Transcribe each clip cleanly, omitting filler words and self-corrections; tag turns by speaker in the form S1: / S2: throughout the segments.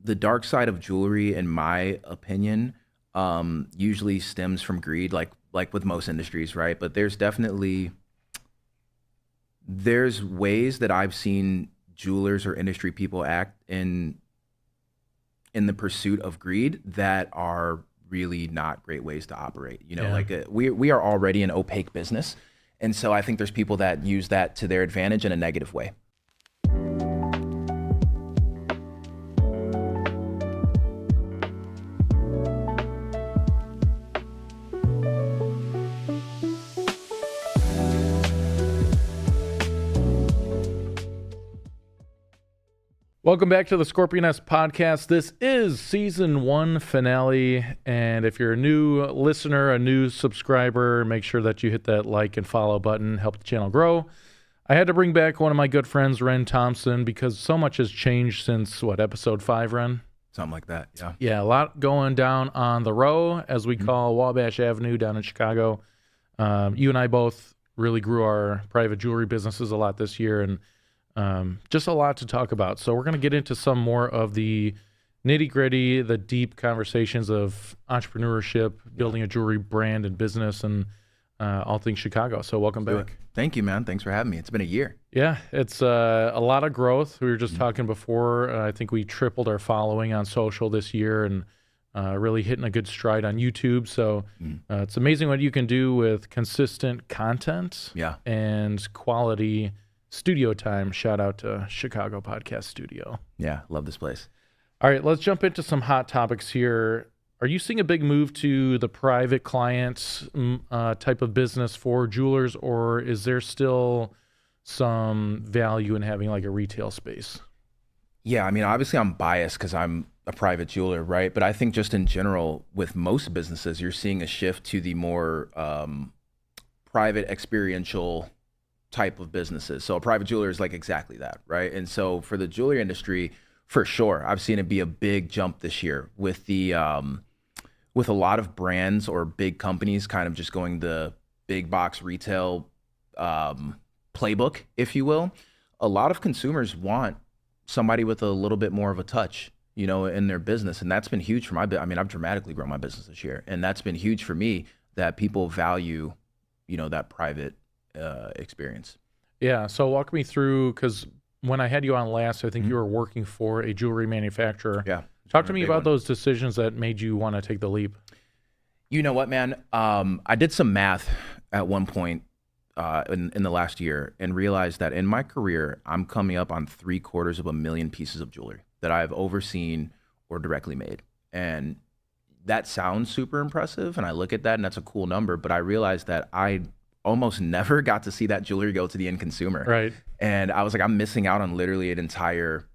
S1: the dark side of jewelry, in my opinion, usually stems from greed, like with most industries, right? But there's ways that I've seen jewelers or industry people act in the pursuit of greed that are really not great ways to operate.
S2: Yeah.
S1: Like we are already an opaque business, and so I think there's people that use that to their advantage in a negative way.
S2: Welcome back to the Scorpion Nest podcast. This is season 1 finale. And if you're a new listener, a new subscriber, make sure that you hit that like and follow button, help the channel grow. I had to bring back one of my good friends, Ren Thompson, because so much has changed since, episode 5, Ren?
S1: Something like that, yeah.
S2: Yeah, a lot going down on the row, as we call Wabash Avenue down in Chicago. You and I both really grew our private jewelry businesses a lot this year, and just a lot to talk about. So we're going to get into some more of the nitty-gritty, the deep conversations of entrepreneurship, building a jewelry brand and business, and all things Chicago. So welcome back.
S1: Thank you, man. Thanks for having me. It's been a year.
S2: Yeah, it's a lot of growth. We were just talking before. I think we tripled our following on social this year, and really hitting a good stride on YouTube. So it's amazing what you can do with consistent content and quality studio time. Shout out to Chicago Podcast Studio.
S1: Yeah, love this place.
S2: All right, let's jump into some hot topics here. Are you seeing a big move to the private client type of business for jewelers, or is there still some value in having like a retail space?
S1: Yeah, I mean, obviously I'm biased because I'm a private jeweler, right? But I think just in general, with most businesses, you're seeing a shift to the more private experiential type of businesses. So a private jeweler is like exactly that, right? And so for the jewelry industry, for sure, I've seen it be a big jump this year with the with a lot of brands or big companies kind of just going the big box retail playbook, if you will. A lot of consumers want somebody with a little bit more of a touch, in their business, and that's been huge for my business. I mean, I've dramatically grown my business this year, and that's been huge for me that people value, that private experience.
S2: Yeah. So walk me through, because when I had you on last, I think you were working for a jewelry manufacturer.
S1: Yeah.
S2: Talk to me about those decisions that made you want to take the leap.
S1: You know what, man? I did some math at one point in the last year and realized that in my career, I'm coming up on 750,000 pieces of jewelry that I've overseen or directly made. And that sounds super impressive. And I look at that and that's a cool number, but I realized that I almost never got to see that jewelry go to the end consumer.
S2: Right.
S1: And I was like, I'm missing out on literally an entire,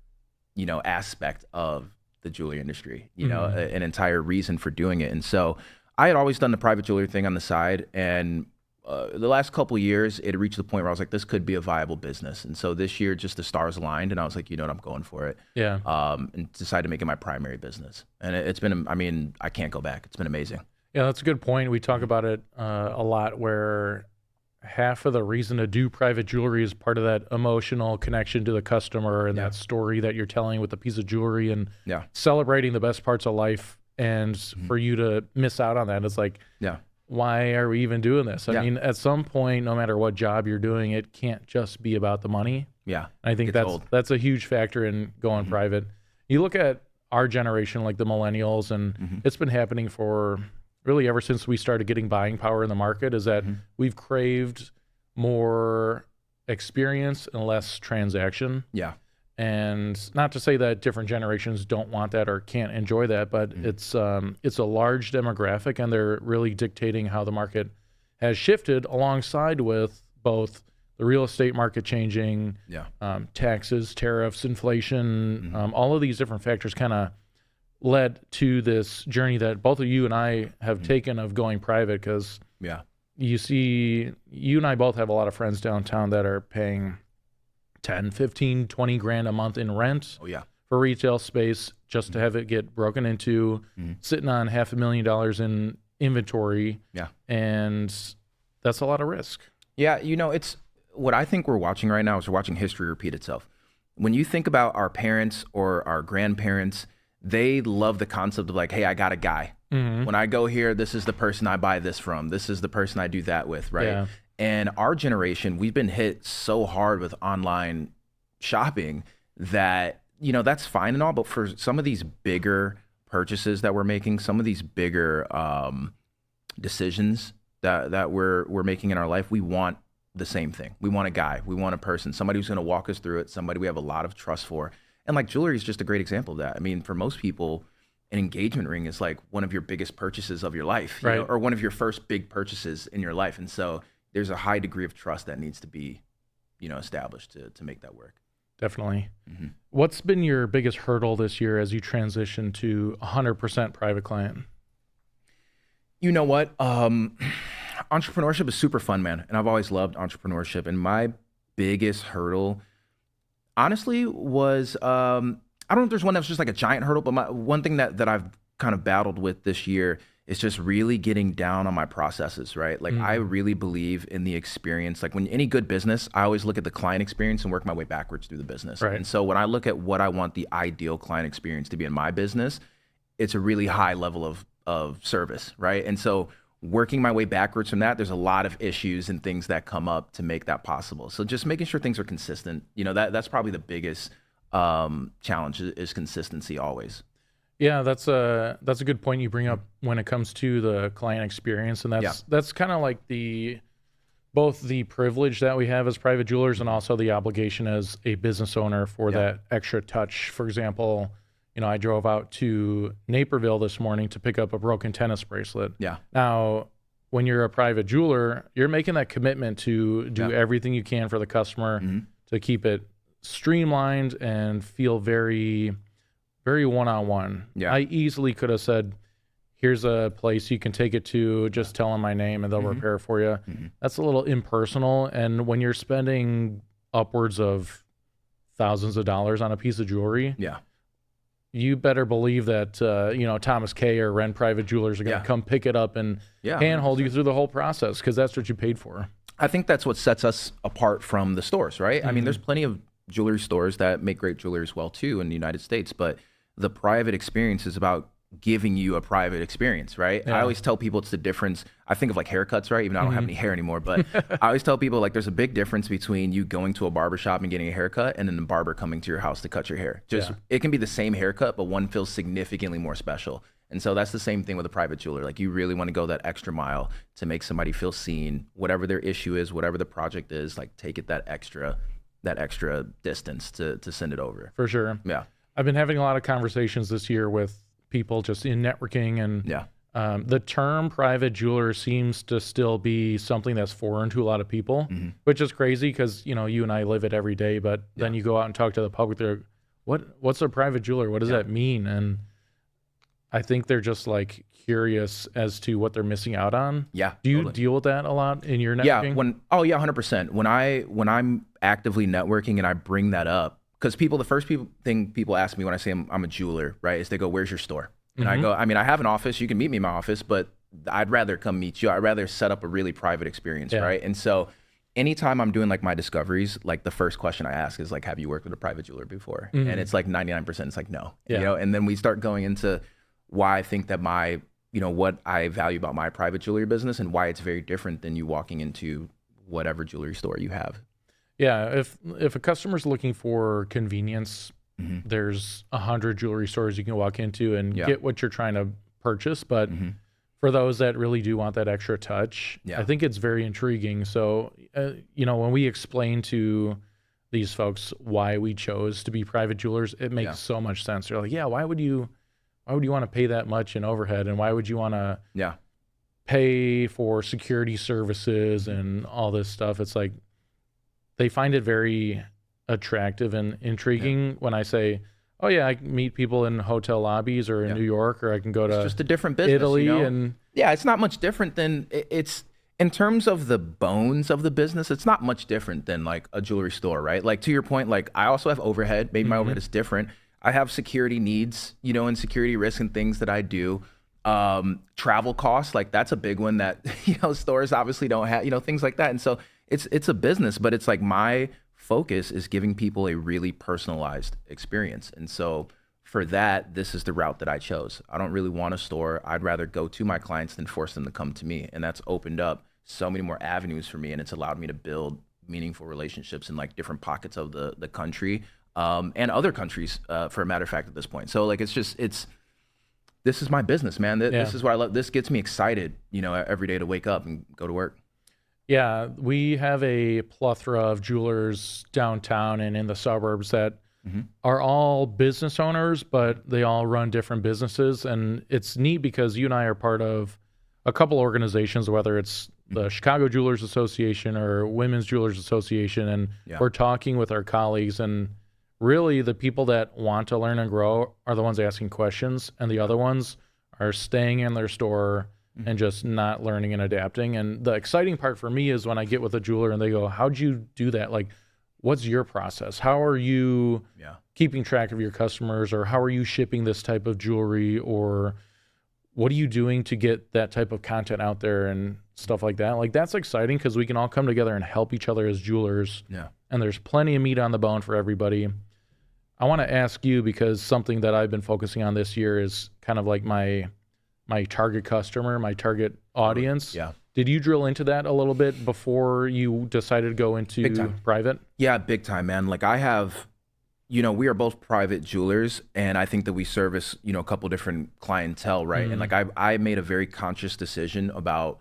S1: aspect of the jewelry industry, an entire reason for doing it. And so I had always done the private jewelry thing on the side. And the last couple of years, it reached the point where I was like, this could be a viable business. And so this year, just the stars aligned. And I was like, I'm going for it.
S2: Yeah.
S1: And decided to make it my primary business. And it's been, I can't go back. It's been amazing.
S2: Yeah, that's a good point. We talk about it a lot, where half of the reason to do private jewelry is part of that emotional connection to the customer and that story that you're telling with the piece of jewelry and celebrating the best parts of life. And for you to miss out on that, it's like, why are we even doing this? I mean, at some point, no matter what job you're doing, it can't just be about the money.
S1: Yeah.
S2: I think that's a huge factor in going private. You look at our generation, like the millennials, and it's been happening for really ever since we started getting buying power in the market, is that we've craved more experience and less transaction.
S1: Yeah.
S2: And not to say that different generations don't want that or can't enjoy that, but it's a large demographic, and they're really dictating how the market has shifted, alongside with both the real estate market changing, taxes, tariffs, inflation, all of these different factors kind of led to this journey that both of you and I have taken of going private, because you and I both have a lot of friends downtown that are paying 10, 15, 20 grand a month in rent for retail space just to have it get broken into, sitting on $500,000 in inventory. Yeah. And that's a lot of risk.
S1: Yeah. It's what I think we're watching right now is we're watching history repeat itself. When you think about our parents or our grandparents, they love the concept of like, hey, I got a guy. When I go here, this is the person I buy this from. This is the person I do that with, right?
S2: Yeah.
S1: And our generation, we've been hit so hard with online shopping that, you know, that's fine and all, but for some of these bigger purchases that we're making, some of these bigger decisions that we're making in our life, we want the same thing. We want a guy, we want a person, somebody who's going to walk us through it, somebody we have a lot of trust for. And like jewelry is just a great example of that. I mean, for most people, an engagement ring is like one of your biggest purchases of your life,
S2: Right.
S1: you know, or one of your first big purchases in your life. And so there's a high degree of trust that needs to be, you know, established to make that work.
S2: Definitely. What's been your biggest hurdle this year as you transition to 100% private client?
S1: You know what? Entrepreneurship is super fun, man. And I've always loved entrepreneurship. And my biggest hurdle, honestly, was, I don't know if there's one that was just like a giant hurdle, but one thing that I've kind of battled with this year is just really getting down on my processes, right? Like I really believe in the experience. Like when any good business, I always look at the client experience and work my way backwards through the business.
S2: Right.
S1: And so when I look at what I want the ideal client experience to be in my business, it's a really high level of service, right? And so working my way backwards from that, there's a lot of issues and things that come up to make that possible. So just making sure things are consistent, you know, that's probably the biggest challenge is consistency always.
S2: Yeah, that's a good point you bring up when it comes to the client experience, and that's kind of like both the privilege that we have as private jewelers and also the obligation as a business owner for that extra touch. For example, you know, I drove out to Naperville this morning to pick up a broken tennis bracelet.
S1: Yeah.
S2: Now, when you're a private jeweler, you're making that commitment to do everything you can for the customer to keep it streamlined and feel very one-on-one.
S1: Yeah.
S2: I easily could have said, here's a place you can take it to, just tell them my name and they'll repair for you. That's a little impersonal. And when you're spending upwards of thousands of dollars on a piece of jewelry, you better believe that, you know, Thomas K. or Wren Private Jewelers are going to come pick it up and handhold you through the whole process because that's what you paid for.
S1: I think that's what sets us apart from the stores, right? I mean, there's plenty of jewelry stores that make great jewelry as well, too, in the United States, but the private experience is about giving you a private experience, right? I always tell people it's the difference. I think of like haircuts, right? Even though I don't have any hair anymore, but I always tell people like there's a big difference between you going to a barber shop and getting a haircut and then the barber coming to your house to cut your hair. It can be the same haircut, but one feels significantly more special. And so that's the same thing with a private jeweler. Like you really want to go that extra mile to make somebody feel seen, whatever their issue is, whatever the project is, like take it that extra distance to send it over.
S2: For sure.
S1: Yeah.
S2: I've been having a lot of conversations this year with people just in networking, and the term private jeweler seems to still be something that's foreign to a lot of people, which is crazy because, you know, you and I live it every day, but then you go out and talk to the public, they're, what's a private jeweler? What does that mean? And I think they're just like curious as to what they're missing out on.
S1: Yeah.
S2: Do you deal with that a lot in your networking?
S1: Yeah. 100%. When I'm actively networking and I bring that up, because the first thing people ask me when I say I'm a jeweler, right, is they go, where's your store? And I go, I mean, I have an office. You can meet me in my office, but I'd rather come meet you. I'd rather set up a really private experience, right? And so anytime I'm doing like my discoveries, like the first question I ask is like, have you worked with a private jeweler before? And it's like 99%. It's like, no, you know, and then we start going into why I think that what I value about my private jewelry business and why it's very different than you walking into whatever jewelry store you have.
S2: Yeah, if a customer's looking for convenience, there's 100 jewelry stores you can walk into and get what you're trying to purchase. But for those that really do want that extra touch, I think it's very intriguing. So, you know, when we explain to these folks why we chose to be private jewelers, it makes so much sense. They're like, why would you want to pay that much in overhead? And why would you want to pay for security services and all this stuff? It's like, they find it very attractive and intriguing when I say, oh yeah, I can meet people in hotel lobbies or in New York, or I can go to
S1: just a different business,
S2: Italy.
S1: You know?
S2: And
S1: it's not much different than it's in terms of the bones of the business. It's not much different than like a jewelry store, right? Like to your point, like I also have overhead. Maybe my overhead is different. I have security needs, you know, and security risks and things that I do. Travel costs, like that's a big one that, you know, stores obviously don't have, you know, things like that. And so it's a business, but it's like my focus is giving people a really personalized experience. And so for that, this is the route that I chose. I don't really want a store. I'd rather go to my clients than force them to come to me. And that's opened up so many more avenues for me. And it's allowed me to build meaningful relationships in like different pockets of the country, and other countries, for a matter of fact, at this point. So like, this is my business, man. This is what I love. This gets me excited, every day to wake up and go to work.
S2: Yeah, we have a plethora of jewelers downtown and in the suburbs that are all business owners, but they all run different businesses. And it's neat because you and I are part of a couple organizations, whether it's the Chicago Jewelers Association or Women's Jewelers Association, and we're talking with our colleagues, and really the people that want to learn and grow are the ones asking questions, and the other ones are staying in their store and just not learning and adapting. And the exciting part for me is when I get with a jeweler and they go, how'd you do that? Like, what's your process? How are you keeping track of your customers, or how are you shipping this type of jewelry, or what are you doing to get that type of content out there and stuff like that? Like, that's exciting because we can all come together and help each other as jewelers. Yeah. And there's plenty of meat on the bone for everybody. I want to ask you, because something that I've been focusing on this year is kind of like my target customer, my target audience. Yeah. Did you drill into that a little bit before you decided to go into private? Yeah,
S1: big time, man. Like I have, we are both private jewelers, and I think that we service, a couple different clientele, right? And like I made a very conscious decision about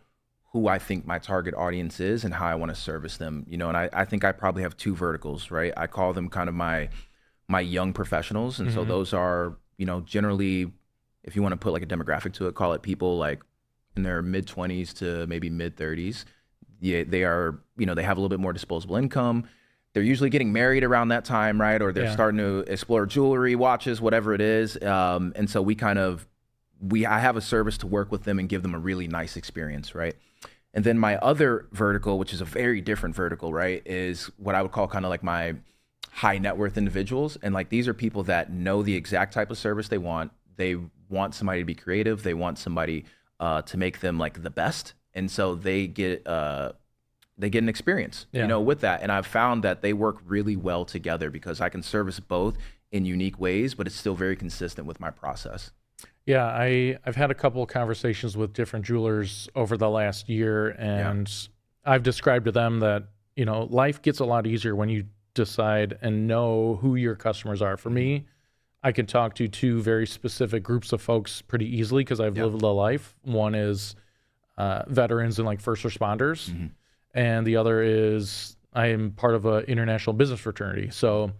S1: who I think my target audience is and how I want to service them, and I think I probably have two verticals, right? I call them kind of my young professionals. And so those are, generally, if you want to put like a demographic to it, call it people like in their mid 20s to maybe mid 30s. Yeah, they are, they have a little bit more disposable income. They're usually getting married around that time, right? Or they're starting to explore jewelry, watches, whatever it is. And so I have a service to work with them and give them a really nice experience, right? And then my other vertical, which is a very different vertical, right, is what I would call kind of like my high net worth individuals. And like, these are people that know the exact type of service they want. They want somebody to be creative. They want somebody to make them like the best. And so they get an experience, with that. And I've found that they work really well together because I can service both in unique ways, but it's still very consistent with my process.
S2: Yeah, I've had a couple of conversations with different jewelers over the last year, and I've described to them that, life gets a lot easier when you decide and know who your customers are. For me, I can talk to two very specific groups of folks pretty easily because I've lived a life. One is veterans and like first responders, and the other is I am part of an international business fraternity. So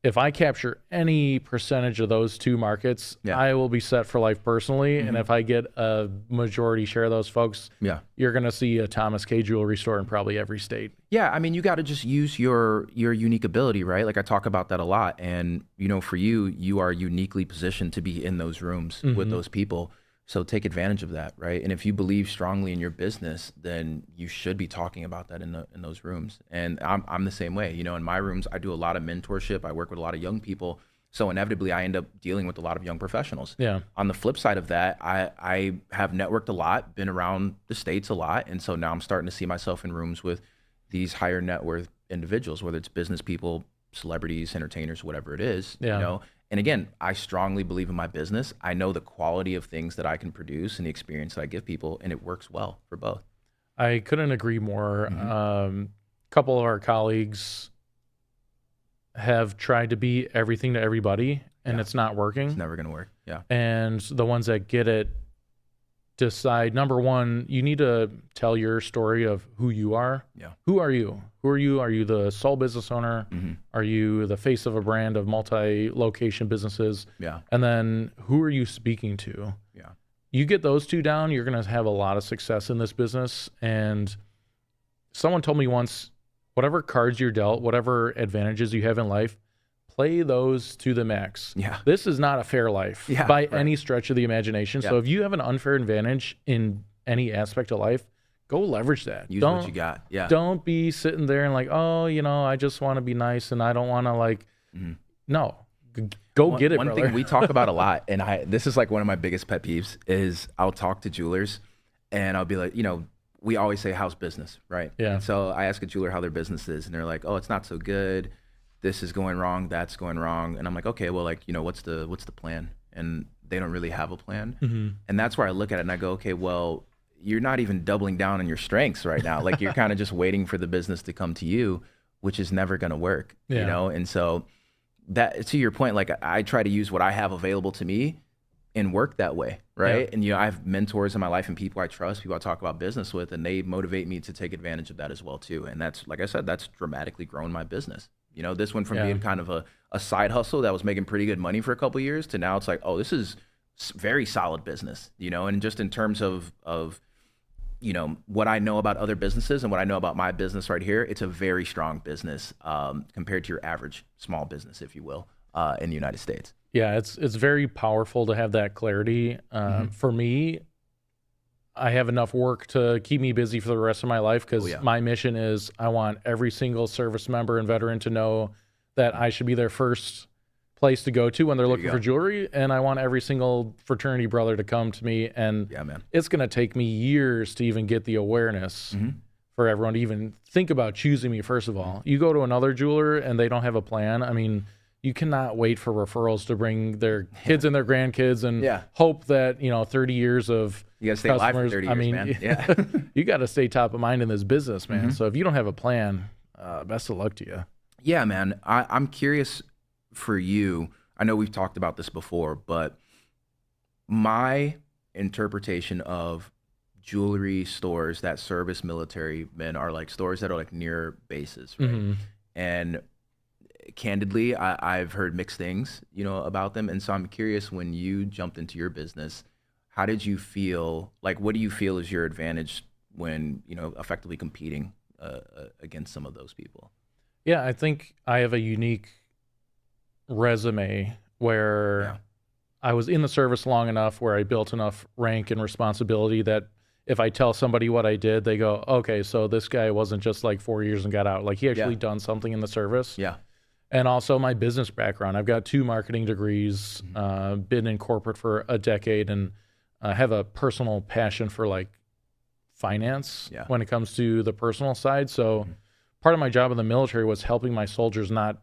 S2: if I capture any percentage of those two markets, I will be set for life personally. And if I get a majority share of those folks, you're going to see a Thomas K. jewelry store in probably every state. Yeah, I mean, you got to just use your unique ability, right? Like I talk about that a lot. And, for you are uniquely positioned to be in those rooms with those people. So take advantage of that, right? And if you believe strongly in your business, then you should be talking about that in those rooms. And I'm the same way. In my rooms, I do a lot of mentorship. I work with a lot of young people. So inevitably, I end up dealing with a lot of young professionals. Yeah. On the flip side of that, I have networked a lot, been around the States a lot. And so now I'm starting to see myself in rooms with these higher net worth individuals, whether it's business people, celebrities, entertainers, whatever it is, And again, I strongly believe in my business. I know the quality of things that I can produce and the experience that I give people, and it works well for both. I couldn't agree more. A couple of our colleagues have tried to be everything to everybody, and it's not working.
S1: It's never going to work. Yeah.
S2: And the ones that get it decide, number one, you need to tell your story of who you are. Yeah. Who are you? Who are you? Are you the sole business owner? Are you the face of a brand of multi-location businesses? Yeah. And then who are you speaking to? Yeah. You get those two down, you're going to have a lot of success in this business. And someone told me once, whatever cards you're dealt, whatever advantages you have in life, play those to the max. Yeah. This is not a fair life by any stretch of the imagination. Yeah. So if you have an unfair advantage in any aspect of life, go leverage that.
S1: Use what you got. Yeah.
S2: Don't be sitting there and like, oh, I just want to be nice and I don't want to like, no, go get it,
S1: One
S2: brother.
S1: thing we talk about a lot, and this is like one of my biggest pet peeves, is I'll talk to jewelers and I'll be like, we always say how's business, right? Yeah. And so I ask a jeweler how their business is and they're like, oh, it's not so good. this is going wrong, that's going wrong. And I'm like, okay, well, like, what's the plan? And they don't really have a plan. And that's where I look at it and I go, okay, well, you're not even doubling down on your strengths right now. Like you're kind of just waiting for the business to come to you, which is never going to work, And so that, to your point, like I try to use what I have available to me and work that way, right? And I have mentors in my life and people I trust, people I talk about business with, and they motivate me to take advantage of that as well too. And that's, like I said, that's dramatically grown my business. This went from being kind of a side hustle that was making pretty good money for a couple of years to now it's like, oh, this is very solid business, and just in terms of what I know about other businesses and what I know about my business right here, it's a very strong business compared to your average small business, if you will, in the United States.
S2: Yeah, it's very powerful to have that clarity. For me, I have enough work to keep me busy for the rest of my life because my mission is I want every single service member and veteran to know that I should be their first place to go to when they're looking for jewelry, and I want every single fraternity brother to come to me, and it's going to take me years to even get the awareness for everyone to even think about choosing me. First of all, you go to another jeweler and they don't have a plan. I mean, you cannot wait for referrals to bring their kids and their grandkids and hope that 30 years of
S1: you gotta stay alive for 30 years, man.
S2: You got to stay top of mind in this business, man. So if you don't have a plan, best of luck to you.
S1: Yeah, man. I'm curious for you. I know we've talked about this before, but my interpretation of jewelry stores that service military men are like stores that are like near bases, right? And candidly, I've heard mixed things, about them. And so I'm curious, when you jumped into your business, how did you feel? Like, what do you feel is your advantage when, effectively competing against some of those people?
S2: Yeah, I think I have a unique resume where I was in the service long enough where I built enough rank and responsibility that if I tell somebody what I did, they go, okay, so this guy wasn't just like 4 years and got out. Like he actually done something in the service.
S1: Yeah.
S2: And also my business background. I've got 2 marketing degrees, been in corporate for a decade, and have a personal passion for like finance when it comes to the personal side. So part of my job in the military was helping my soldiers not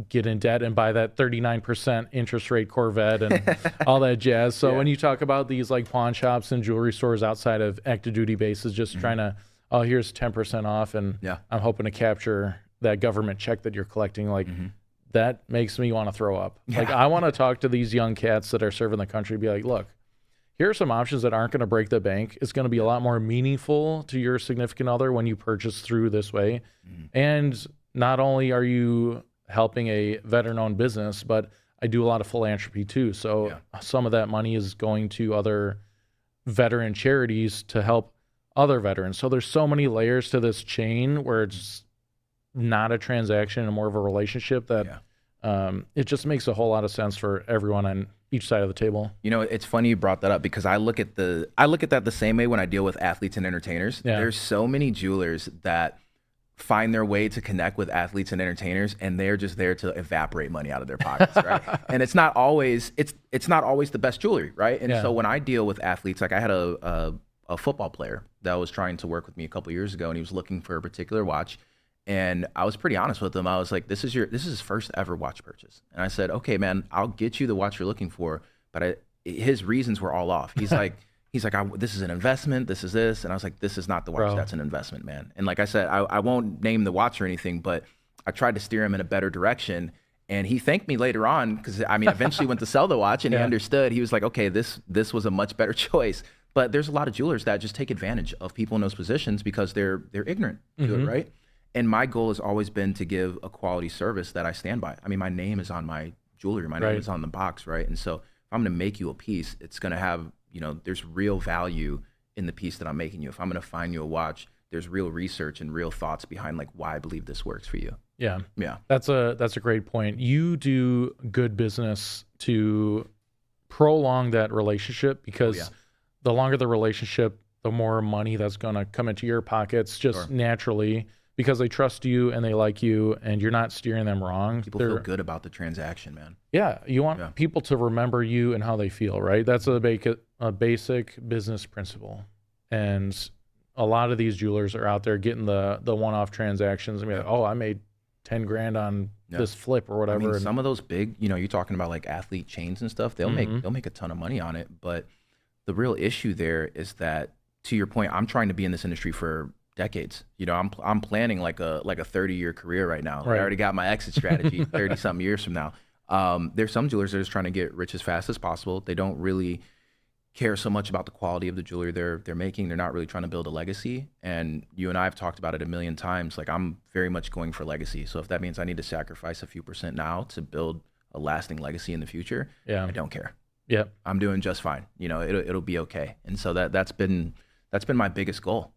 S2: get in debt and buy that 39% interest rate Corvette and all that jazz. So when you talk about these like pawn shops and jewelry stores outside of active duty bases, just trying to, oh, here's 10% off, and I'm hoping to capture that government check that you're collecting, like that makes me want to throw up. Like I want to talk to these young cats that are serving the country, be like, look, here are some options that aren't going to break the bank. It's going to be a lot more meaningful to your significant other when you purchase through this way. And not only are you helping a veteran-owned business, but I do a lot of philanthropy too. So some of that money is going to other veteran charities to help other veterans. So there's so many layers to this chain where it's not a transaction and more of a relationship that it just makes a whole lot of sense for everyone on each side of the table.
S1: It's funny you brought that up because I look at that the same way when I deal with athletes and entertainers. There's so many jewelers that find their way to connect with athletes and entertainers, and they're just there to evaporate money out of their pockets, right? And it's not always the best jewelry, right? And so when I deal with athletes, like I had a football player that was trying to work with me a couple years ago, and he was looking for a particular watch. And I was pretty honest with him. I was like, this is his first ever watch purchase. And I said, okay, man, I'll get you the watch you're looking for. But his reasons were all off. He's like, this is an investment. This is this. And I was like, this is not the watch. Bro. That's an investment, man. And like I said, I won't name the watch or anything, but I tried to steer him in a better direction. And he thanked me later on because, eventually went to sell the watch, and he understood. He was like, okay, this was a much better choice. But there's a lot of jewelers that just take advantage of people in those positions because they're ignorant to it, right? And my goal has always been to give a quality service that I stand by. My name is on my jewelry. My name is on the box, right? And so if I'm going to make you a piece, it's going to have, there's real value in the piece that I'm making you. If I'm going to find you a watch, there's real research and real thoughts behind like why I believe this works for you.
S2: Yeah. That's a great point. You do good business to prolong that relationship because the longer the relationship, the more money that's going to come into your pockets just naturally. Because they trust you and they like you and you're not steering them wrong.
S1: People feel good about the transaction, man.
S2: Yeah, you want people to remember you and how they feel, right? That's a basic business principle. And a lot of these jewelers are out there getting the one-off transactions. Like, oh, I made 10 grand on this flip or whatever.
S1: I mean, some of those big, you're talking about like athlete chains and stuff. They'll make a ton of money on it. But the real issue there is that, to your point, I'm trying to be in this industry for decades. I'm planning like a 30-year career right now.
S2: Right.
S1: I already got my exit strategy 30 something years from now. There's some jewelers that are just trying to get rich as fast as possible. They don't really care so much about the quality of the jewelry they're making. They're not really trying to build a legacy. And you and I have talked about it a million times. Like, I'm very much going for legacy. So if that means I need to sacrifice a few percent now to build a lasting legacy in the future, I don't care.
S2: Yeah,
S1: I'm doing just fine. It'll be okay. And so that's been my biggest goal.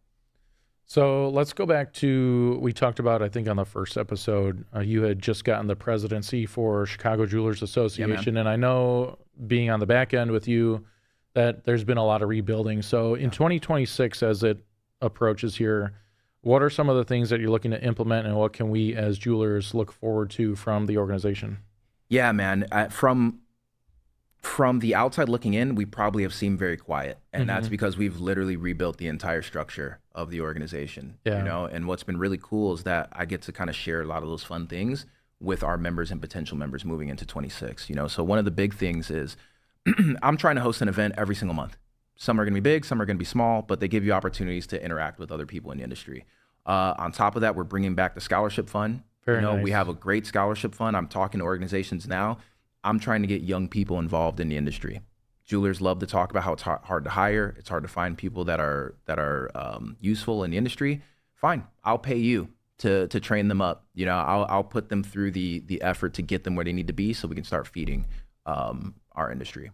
S2: So let's go back to, we talked about, I think on the first episode, you had just gotten the presidency for Chicago Jewelers Association. And I know, being on the back end with you, that there's been a lot of rebuilding. So in 2026, as it approaches here, what are some of the things that you're looking to implement, and what can we as jewelers look forward to from the organization?
S1: Yeah, man. From the outside looking in, we probably have seemed very quiet. And that's because we've literally rebuilt the entire structure of the organization. And what's been really cool is that I get to kind of share a lot of those fun things with our members and potential members moving into 26. So one of the big things is I'm trying to host an event every single month. Some are going to be big, some are going to be small, but they give you opportunities to interact with other people in the industry. On top of that, we're bringing back the scholarship fund.
S2: Very nice.
S1: We have a great scholarship fund. I'm talking to organizations now. I'm trying to get young people involved in the industry. Jewelers love to talk about how it's hard to hire. It's hard to find people that are useful in the industry. Fine, I'll pay you to train them up. I'll put them through the effort to get them where they need to be, so we can start feeding our industry.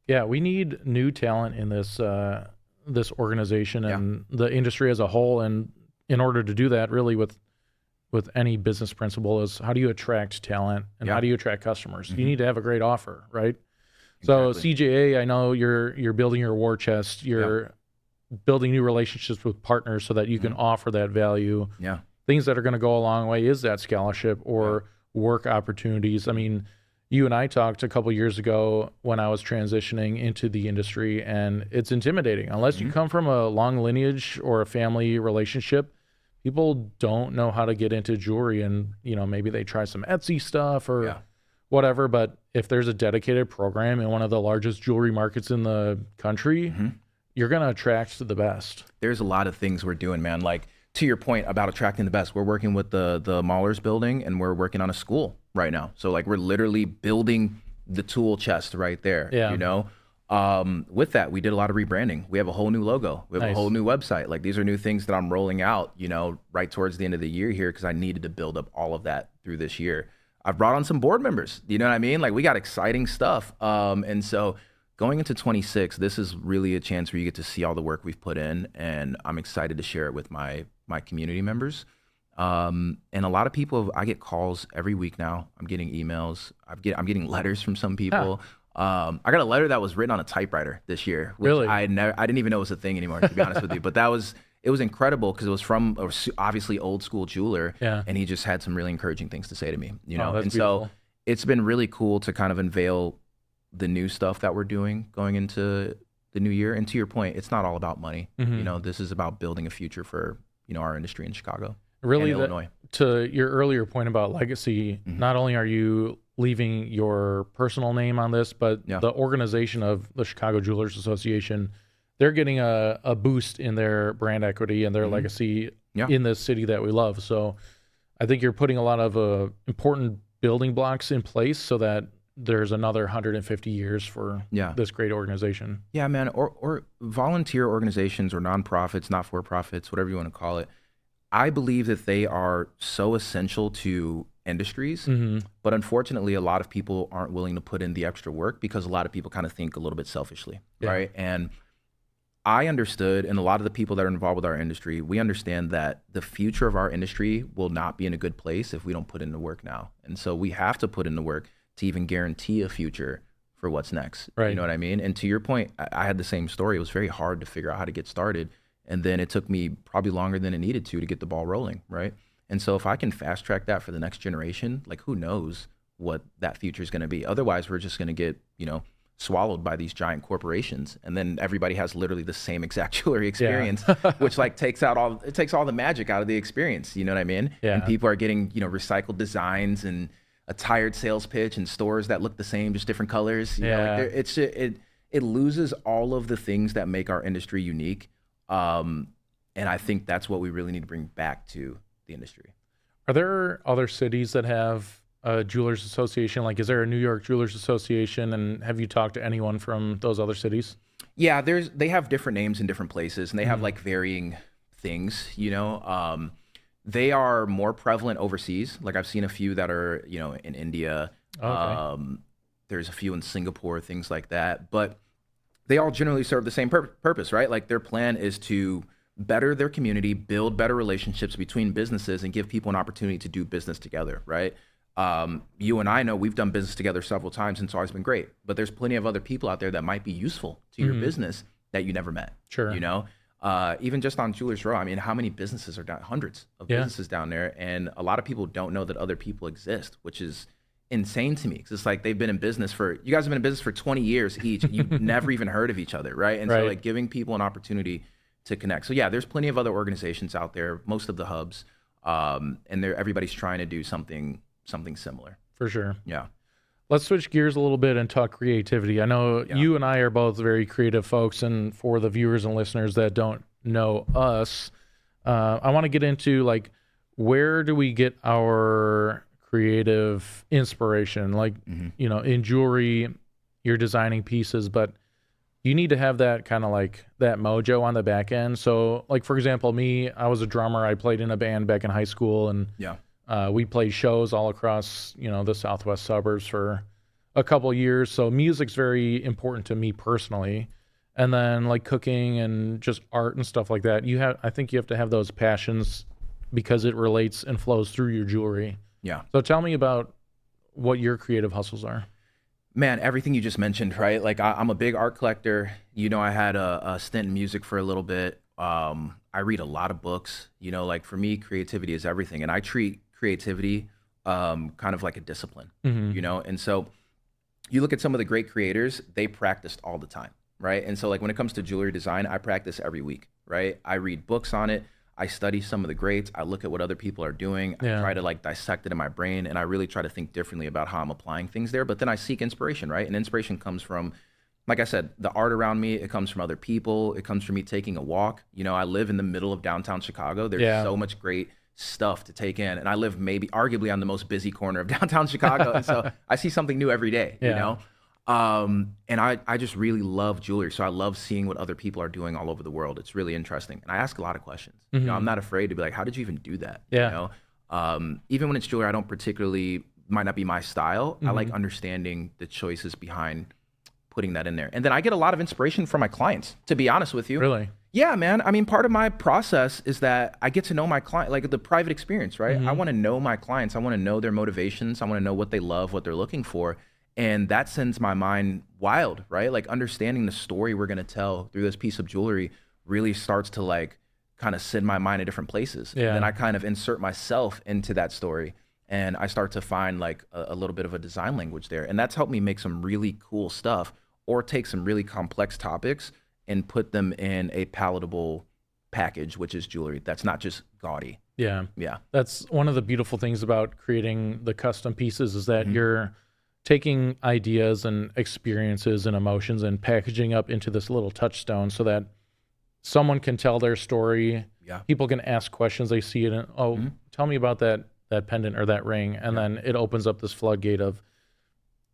S2: Yeah, we need new talent in this organization and the industry as a whole. And in order to do that, really with any business principle, is how do you attract talent and how do you attract customers? You need to have a great offer, right? Exactly. So CJA, I know you're building your war chest. You're building new relationships with partners so that you can offer that value.
S1: Yeah.
S2: Things that are going to go a long way is that scholarship or work opportunities. I mean, you and I talked a couple years ago when I was transitioning into the industry, and it's intimidating. Unless you come from a long lineage or a family relationship, people don't know how to get into jewelry, and maybe they try some Etsy stuff or whatever. But if there's a dedicated program in one of the largest jewelry markets in the country, you're going to attract the best.
S1: There's a lot of things we're doing, man. Like, to your point about attracting the best, we're working with the Mahler's building, and we're working on a school right now. So like, we're literally building the tool chest right there. With that, we did a lot of rebranding. We have a whole new logo. We have a whole new website. Like, these are new things that I'm rolling out, right towards the end of the year here, because I needed to build up all of that through this year. I've brought on some board members. You know what I mean? Like, we got exciting stuff. And so going into 26, this is really a chance where you get to see all the work we've put in, and I'm excited to share it with my community members. And a lot of people, I get calls every week now. I'm getting emails. I'm getting letters from some people. I got a letter that was written on a typewriter this year. Which
S2: Really?
S1: I didn't even know it was a thing anymore, to be honest with you. But it was incredible, because it was from a obviously old school jeweler, and he just had some really encouraging things to say to me.
S2: That's
S1: and
S2: beautiful.
S1: so it's been really cool to kind of unveil the new stuff that we're doing going into the new year. And to your point, it's not all about money. This is about building a future for our industry in Chicago.
S2: Really,
S1: Illinois.
S2: To your earlier point about legacy, not only are you leaving your personal name on this, but the organization of the Chicago Jewelers Association, they're getting a boost in their brand equity and their legacy in this city that we love. So I think you're putting a lot of important building blocks in place so that there's another 150 years for this great organization.
S1: Yeah, man. Or volunteer organizations or nonprofits, not-for-profits, whatever you want to call it. I believe that they are so essential to industries, but unfortunately, a lot of people aren't willing to put in the extra work, because a lot of people kind of think a little bit selfishly, right? And I understood, and a lot of the people that are involved with our industry, we understand that the future of our industry will not be in a good place if we don't put in the work now. And so we have to put in the work to even guarantee a future for what's next.
S2: Right.
S1: You know what I mean? And to your point, I had the same story. It was very hard to figure out how to get started. And then it took me probably longer than it needed to get the ball rolling, right? And so if I can fast track that for the next generation, like, who knows what that future is going to be? Otherwise, we're just going to get, swallowed by these giant corporations, and then everybody has literally the same exact jewelry experience, which like takes all the magic out of the experience. You know what I mean?
S2: Yeah.
S1: And people are getting, you know, recycled designs and a tired sales pitch and stores that look the same, just different colors. You know, like it loses all of the things that make our industry unique. And I think that's what we really need to bring back to the industry.
S2: Are there other cities that have a jewelers association? Like, is there a New York Jewelers Association? And have you talked to anyone from those other cities?
S1: Yeah, they have different names in different places, and they have like varying things, you know. They are more prevalent overseas. Like I've seen a few that are, you know, in India. Okay. There's a few in Singapore, things like that. But they all generally serve the same purpose, right? Like their plan is to better their community, build better relationships between businesses, and give people an opportunity to do business together, right? You and I know we've done business together several times, and it's always been great. But there's plenty of other people out there that might be useful to your business that you never met.
S2: Sure.
S1: You know, even just on Jewelers Row, I mean, how many businesses are down? Hundreds of businesses down there, and a lot of people don't know that other people exist, which is insane to me. Because it's like you guys have been in business for 20 years each, and you've never even heard of each other, right? And so like giving people an opportunity to connect. So yeah, there's plenty of other organizations out there, most of the hubs, and everybody's trying to do something similar.
S2: For sure.
S1: Yeah.
S2: Let's switch gears a little bit and talk creativity. I know you and I are both very creative folks, and for the viewers and listeners that don't know us, I want to get into like, where do we get our creative inspiration? Like, you know, in jewelry, you're designing pieces, but you need to have that kind of like that mojo on the back end. So like, for example, me, I was a drummer. I played in a band back in high school, and we played shows all across, you know, the southwest suburbs for a couple of years. So music's very important to me personally. And then like cooking and just art and stuff like that. I think you have to have those passions because it relates and flows through your jewelry.
S1: Yeah.
S2: So tell me about what your creative hustles are.
S1: Man, everything you just mentioned, right? Like I'm a big art collector. You know, I had a stint in music for a little bit. I read a lot of books. You know, like for me, creativity is everything. And I treat creativity kind of like a discipline, you know? And so you look at some of the great creators, they practiced all the time, right? And so like when it comes to jewelry design, I practice every week, right? I read books on it. I study some of the greats. I look at what other people are doing. I try to like dissect it in my brain, and I really try to think differently about how I'm applying things there. But then I seek inspiration, right? And inspiration comes from, like I said, the art around me. It comes from other people. It comes from me taking a walk. You know, I live in the middle of downtown Chicago. There's so much great stuff to take in. And I live maybe arguably on the most busy corner of downtown Chicago. And so I see something new every day, you know? And I just really love jewelry. So I love seeing what other people are doing all over the world. It's really interesting. And I ask a lot of questions. You know, I'm not afraid to be like, how did you even do that? You know? Even when it's jewelry, I don't particularly, might not be my style. I like understanding the choices behind putting that in there. And then I get a lot of inspiration from my clients, to be honest with you.
S2: Really?
S1: Yeah, man. I mean, part of my process is that I get to know my client, like the private experience, right? I want to know my clients. I want to know their motivations. I want to know what they love, what they're looking for. And that sends my mind wild, right? Like understanding the story we're going to tell through this piece of jewelry really starts to like kind of send my mind to different places. And then I kind of insert myself into that story, and I start to find like a little bit of a design language there. And that's helped me make some really cool stuff, or take some really complex topics and put them in a palatable package, which is jewelry. That's not just gaudy.
S2: Yeah.
S1: Yeah.
S2: That's one of the beautiful things about creating the custom pieces, is that you're taking ideas and experiences and emotions and packaging up into this little touchstone so that someone can tell their story. People can ask questions. They see it and, tell me about that pendant or that ring. And then it opens up this floodgate of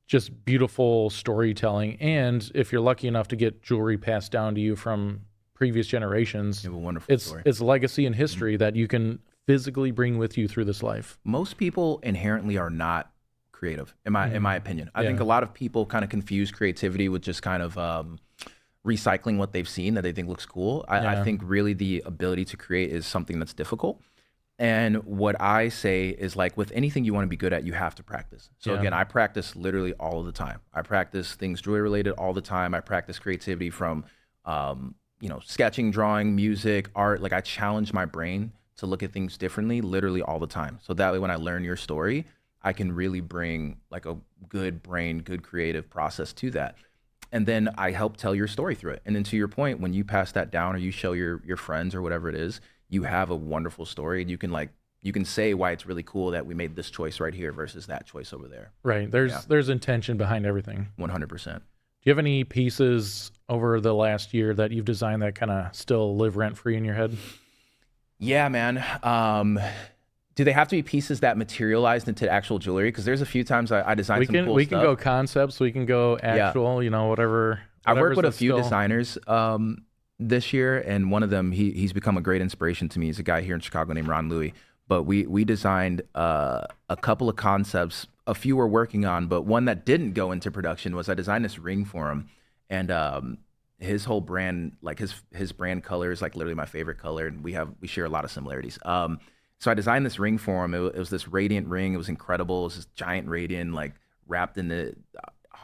S2: just beautiful storytelling. And if you're lucky enough to get jewelry passed down to you from previous generations,
S1: you have a wonderful story.
S2: It's legacy and history that you can physically bring with you through this life.
S1: Most people inherently are not creative, in my opinion. I think a lot of people kind of confuse creativity with just kind of recycling what they've seen that they think looks cool. I think really the ability to create is something that's difficult. And what I say is, like, with anything you want to be good at, you have to practice. So again, I practice literally all of the time. I practice things jewelry related all the time. I practice creativity from, sketching, drawing, music, art. Like, I challenge my brain to look at things differently literally all the time. So that way, when I learn your story, I can really bring like a good brain, good creative process to that. And then I help tell your story through it. And then to your point, when you pass that down or you show your friends or whatever it is, you have a wonderful story, and you can say why it's really cool that we made this choice right here versus that choice over there.
S2: Right. There's intention behind everything.
S1: 100%.
S2: Do you have any pieces over the last year that you've designed that kind of still live rent free in your head?
S1: Yeah, man. Do they have to be pieces that materialized into actual jewelry? Because there's a few times I designed some cool stuff.
S2: We can go concepts. We can go actual. You know, whatever.
S1: I worked with a few designers this year, and one of them he's become a great inspiration to me. He's a guy here in Chicago named Ron Louie. But we designed a couple of concepts. A few we're working on, but one that didn't go into production was I designed this ring for him, and his whole brand, like his brand color is like literally my favorite color, and we share a lot of similarities. So I designed this ring for him. It was this radiant ring. It was incredible. It was this giant radiant, like wrapped in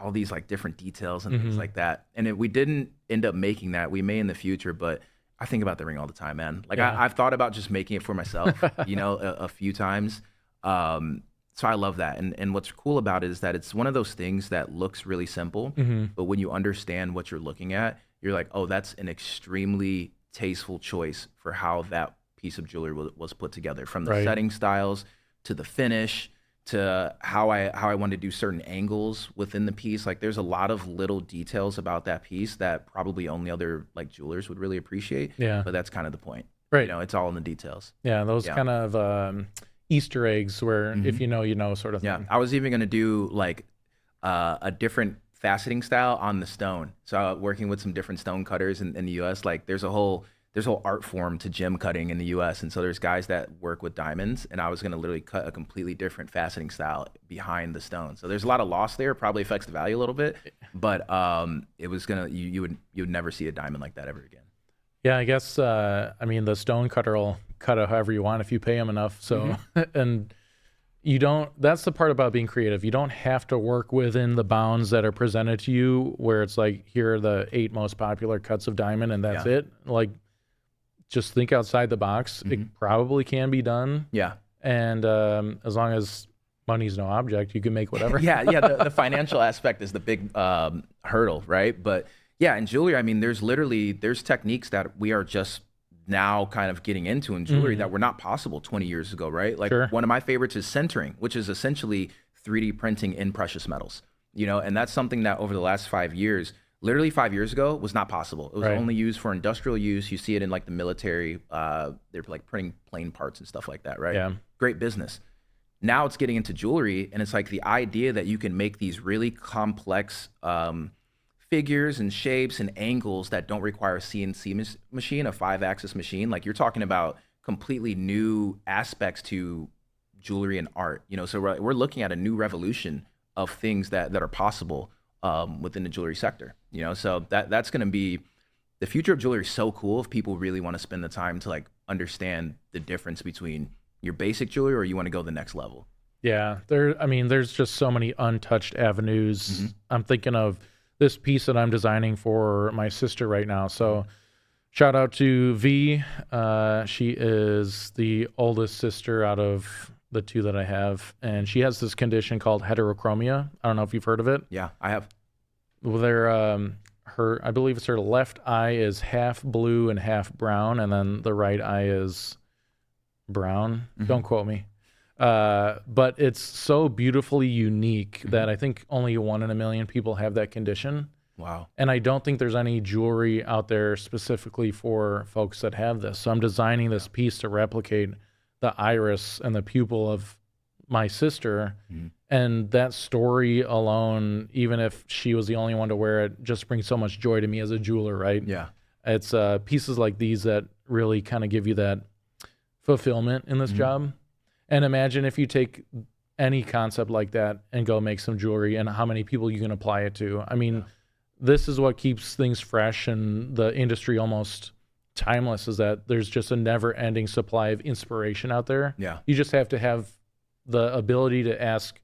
S1: all these like different details and things like that. And we didn't end up making that. We may in the future, but I think about the ring all the time, man. Like I've thought about just making it for myself, a few times. So I love that. And what's cool about it is that it's one of those things that looks really simple, but when you understand what you're looking at, you're like, oh, that's an extremely tasteful choice for how that piece of jewelry was put together, from the setting styles to the finish to how I wanted to do certain angles within the piece. Like there's a lot of little details about that piece that probably only other like jewelers would really appreciate. Yeah. But that's kind of the point. Right. It's all in the details.
S2: Yeah. Those kind of Easter eggs where if you know sort of thing.
S1: Yeah. I was even going to do like a different faceting style on the stone. So working with some different stone cutters in the US, like there's a whole art form to gem cutting in the US. And so there's guys that work with diamonds, and I was going to literally cut a completely different faceting style behind the stone. So there's a lot of loss there, probably affects the value a little bit, but it was going to, you would never see a diamond like that ever again.
S2: Yeah, I guess, I mean, the stone cutter will cut it however you want if you pay him enough. So, and that's the part about being creative. You don't have to work within the bounds that are presented to you where it's like, here are the 8 most popular cuts of diamond and that's it. Like, just think outside the box. It probably can be done. Yeah. And as long as money's no object, you can make whatever.
S1: The financial aspect is the big hurdle, right? But yeah, in jewelry, I mean, there's techniques that we are just now kind of getting into in jewelry that were not possible 20 years ago, right? Like one of my favorites is centering, which is essentially 3D printing in precious metals, and that's something that over the last 5 years, literally 5 years ago, was not possible. It was only used for industrial use. You see it in like the military. They're like printing plane parts and stuff like that, right? Yeah. Great business. Now it's getting into jewelry, and it's like the idea that you can make these really complex figures and shapes and angles that don't require a CNC machine, a 5-axis machine. Like you're talking about completely new aspects to jewelry and art. So we're looking at a new revolution of things that are possible within the jewelry sector. So that's going to be the future of jewelry. Is so cool if people really want to spend the time to like understand the difference between your basic jewelry or you want to go the next level.
S2: Yeah, there's just so many untouched avenues. I'm thinking of this piece that I'm designing for my sister right now. So shout out to V. She is the oldest sister out of the 2 that I have, and she has this condition called heterochromia. I don't know if you've heard of it.
S1: Yeah, I have.
S2: Well, I believe it's her left eye is half blue and half brown, and then the right eye is brown. Don't quote me. But it's so beautifully unique that I think only 1 in a million people have that condition. Wow. And I don't think there's any jewelry out there specifically for folks that have this. So I'm designing this piece to replicate the iris and the pupil of my sister. And that story alone, even if she was the only one to wear it, just brings so much joy to me as a jeweler, right? Yeah. It's pieces like these that really kind of give you that fulfillment in this job. And imagine if you take any concept like that and go make some jewelry and how many people you can apply it to. I mean, this is what keeps things fresh and the industry almost timeless, is that there's just a never-ending supply of inspiration out there. Yeah. You just have to have the ability to ask,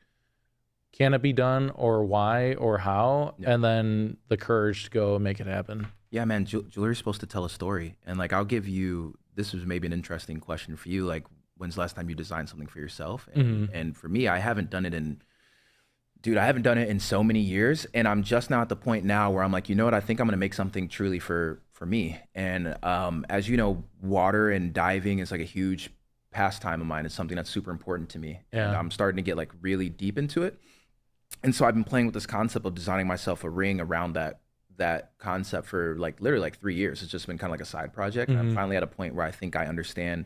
S2: can it be done, or why, or how, and then the courage to go make it happen.
S1: Yeah, man, jewelry is supposed to tell a story. And like, I'll give you, this was maybe an interesting question for you, like, when's the last time you designed something for yourself? And for me, I haven't done it in Dude, I haven't done it in so many years, and I'm just now at the point now where I'm like, you know what? I think I'm gonna make something truly for me. And as you know, water and diving is like a huge pastime of mine. It's something that's super important to me, and
S2: Yeah.
S1: I'm starting to get like really deep into it. And so I've been playing with this concept of designing myself a ring around that concept for like literally like 3 years. It's just been kind of like a side project. And I'm
S2: Hmm.
S1: finally at a point where I think I understand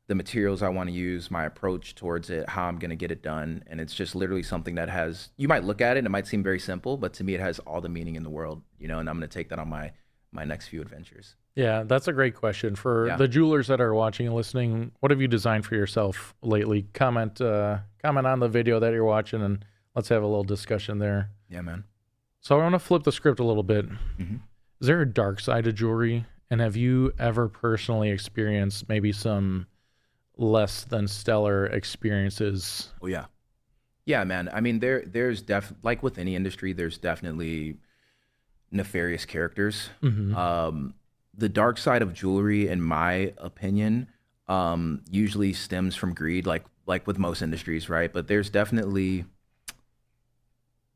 S1: the materials I want to use, my approach towards it, how I'm going to get it done. And it's just literally something that has, you might look at it and it might seem very simple, but to me, it has all the meaning in the world, you know, and I'm going to take that on my next few adventures.
S2: Yeah, that's a great question for
S1: Yeah.
S2: the jewelers that are watching and listening. What have you designed for yourself lately? Comment on the video that you're watching, and let's have a little discussion there.
S1: Yeah, man.
S2: So I want to flip the script a little bit.
S1: Hmm.
S2: Is there a dark side to jewelry? And have you ever personally experienced maybe some less than stellar experiences?
S1: Oh yeah. Yeah, man. I mean, there's like with any industry, there's definitely nefarious characters.
S2: Hmm.
S1: The dark side of jewelry, in my opinion, usually stems from greed, like with most industries, right? But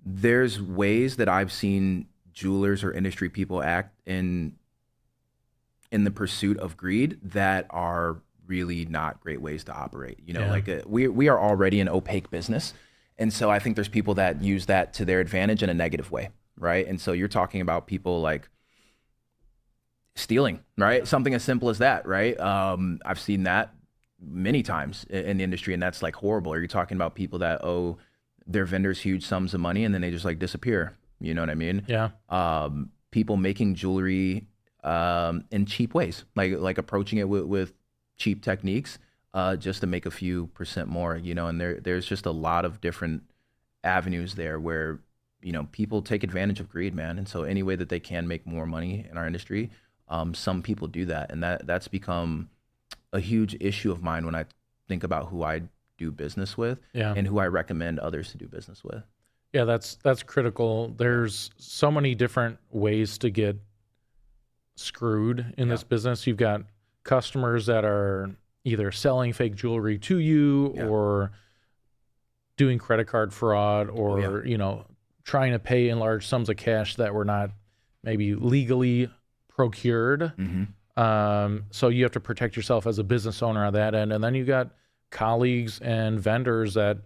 S1: there's ways that I've seen jewelers or industry people act in the pursuit of greed that are really not great ways to operate. You know,
S2: Yeah.
S1: like we are already an opaque business, and so I think there's people that use that to their advantage in a negative way, right? And so you're talking about people like stealing, right? Something as simple as that, right? I've seen that many times in the industry, and that's like horrible. Or you're talking about people that owe their vendors huge sums of money and then they just like disappear. You know what I mean?
S2: Yeah.
S1: People making jewelry in cheap ways, like approaching it with cheap techniques, just to make a few percent more. You know, and there's just a lot of different avenues there where, you know, people take advantage of greed, man. And so any way that they can make more money in our industry, some people do that, and that's become a huge issue of mine when I think about who I do business with,
S2: Yeah.
S1: and who I recommend others to do business with.
S2: Yeah, that's critical. There's so many different ways to get screwed in
S1: Yeah.
S2: this business. You've got customers that are either selling fake jewelry to you,
S1: Yeah.
S2: or doing credit card fraud, or
S1: yeah.
S2: you know, trying to pay in large sums of cash that were not maybe legally procured.
S1: Hmm.
S2: So you have to protect yourself as a business owner on that end. And then you got colleagues and vendors that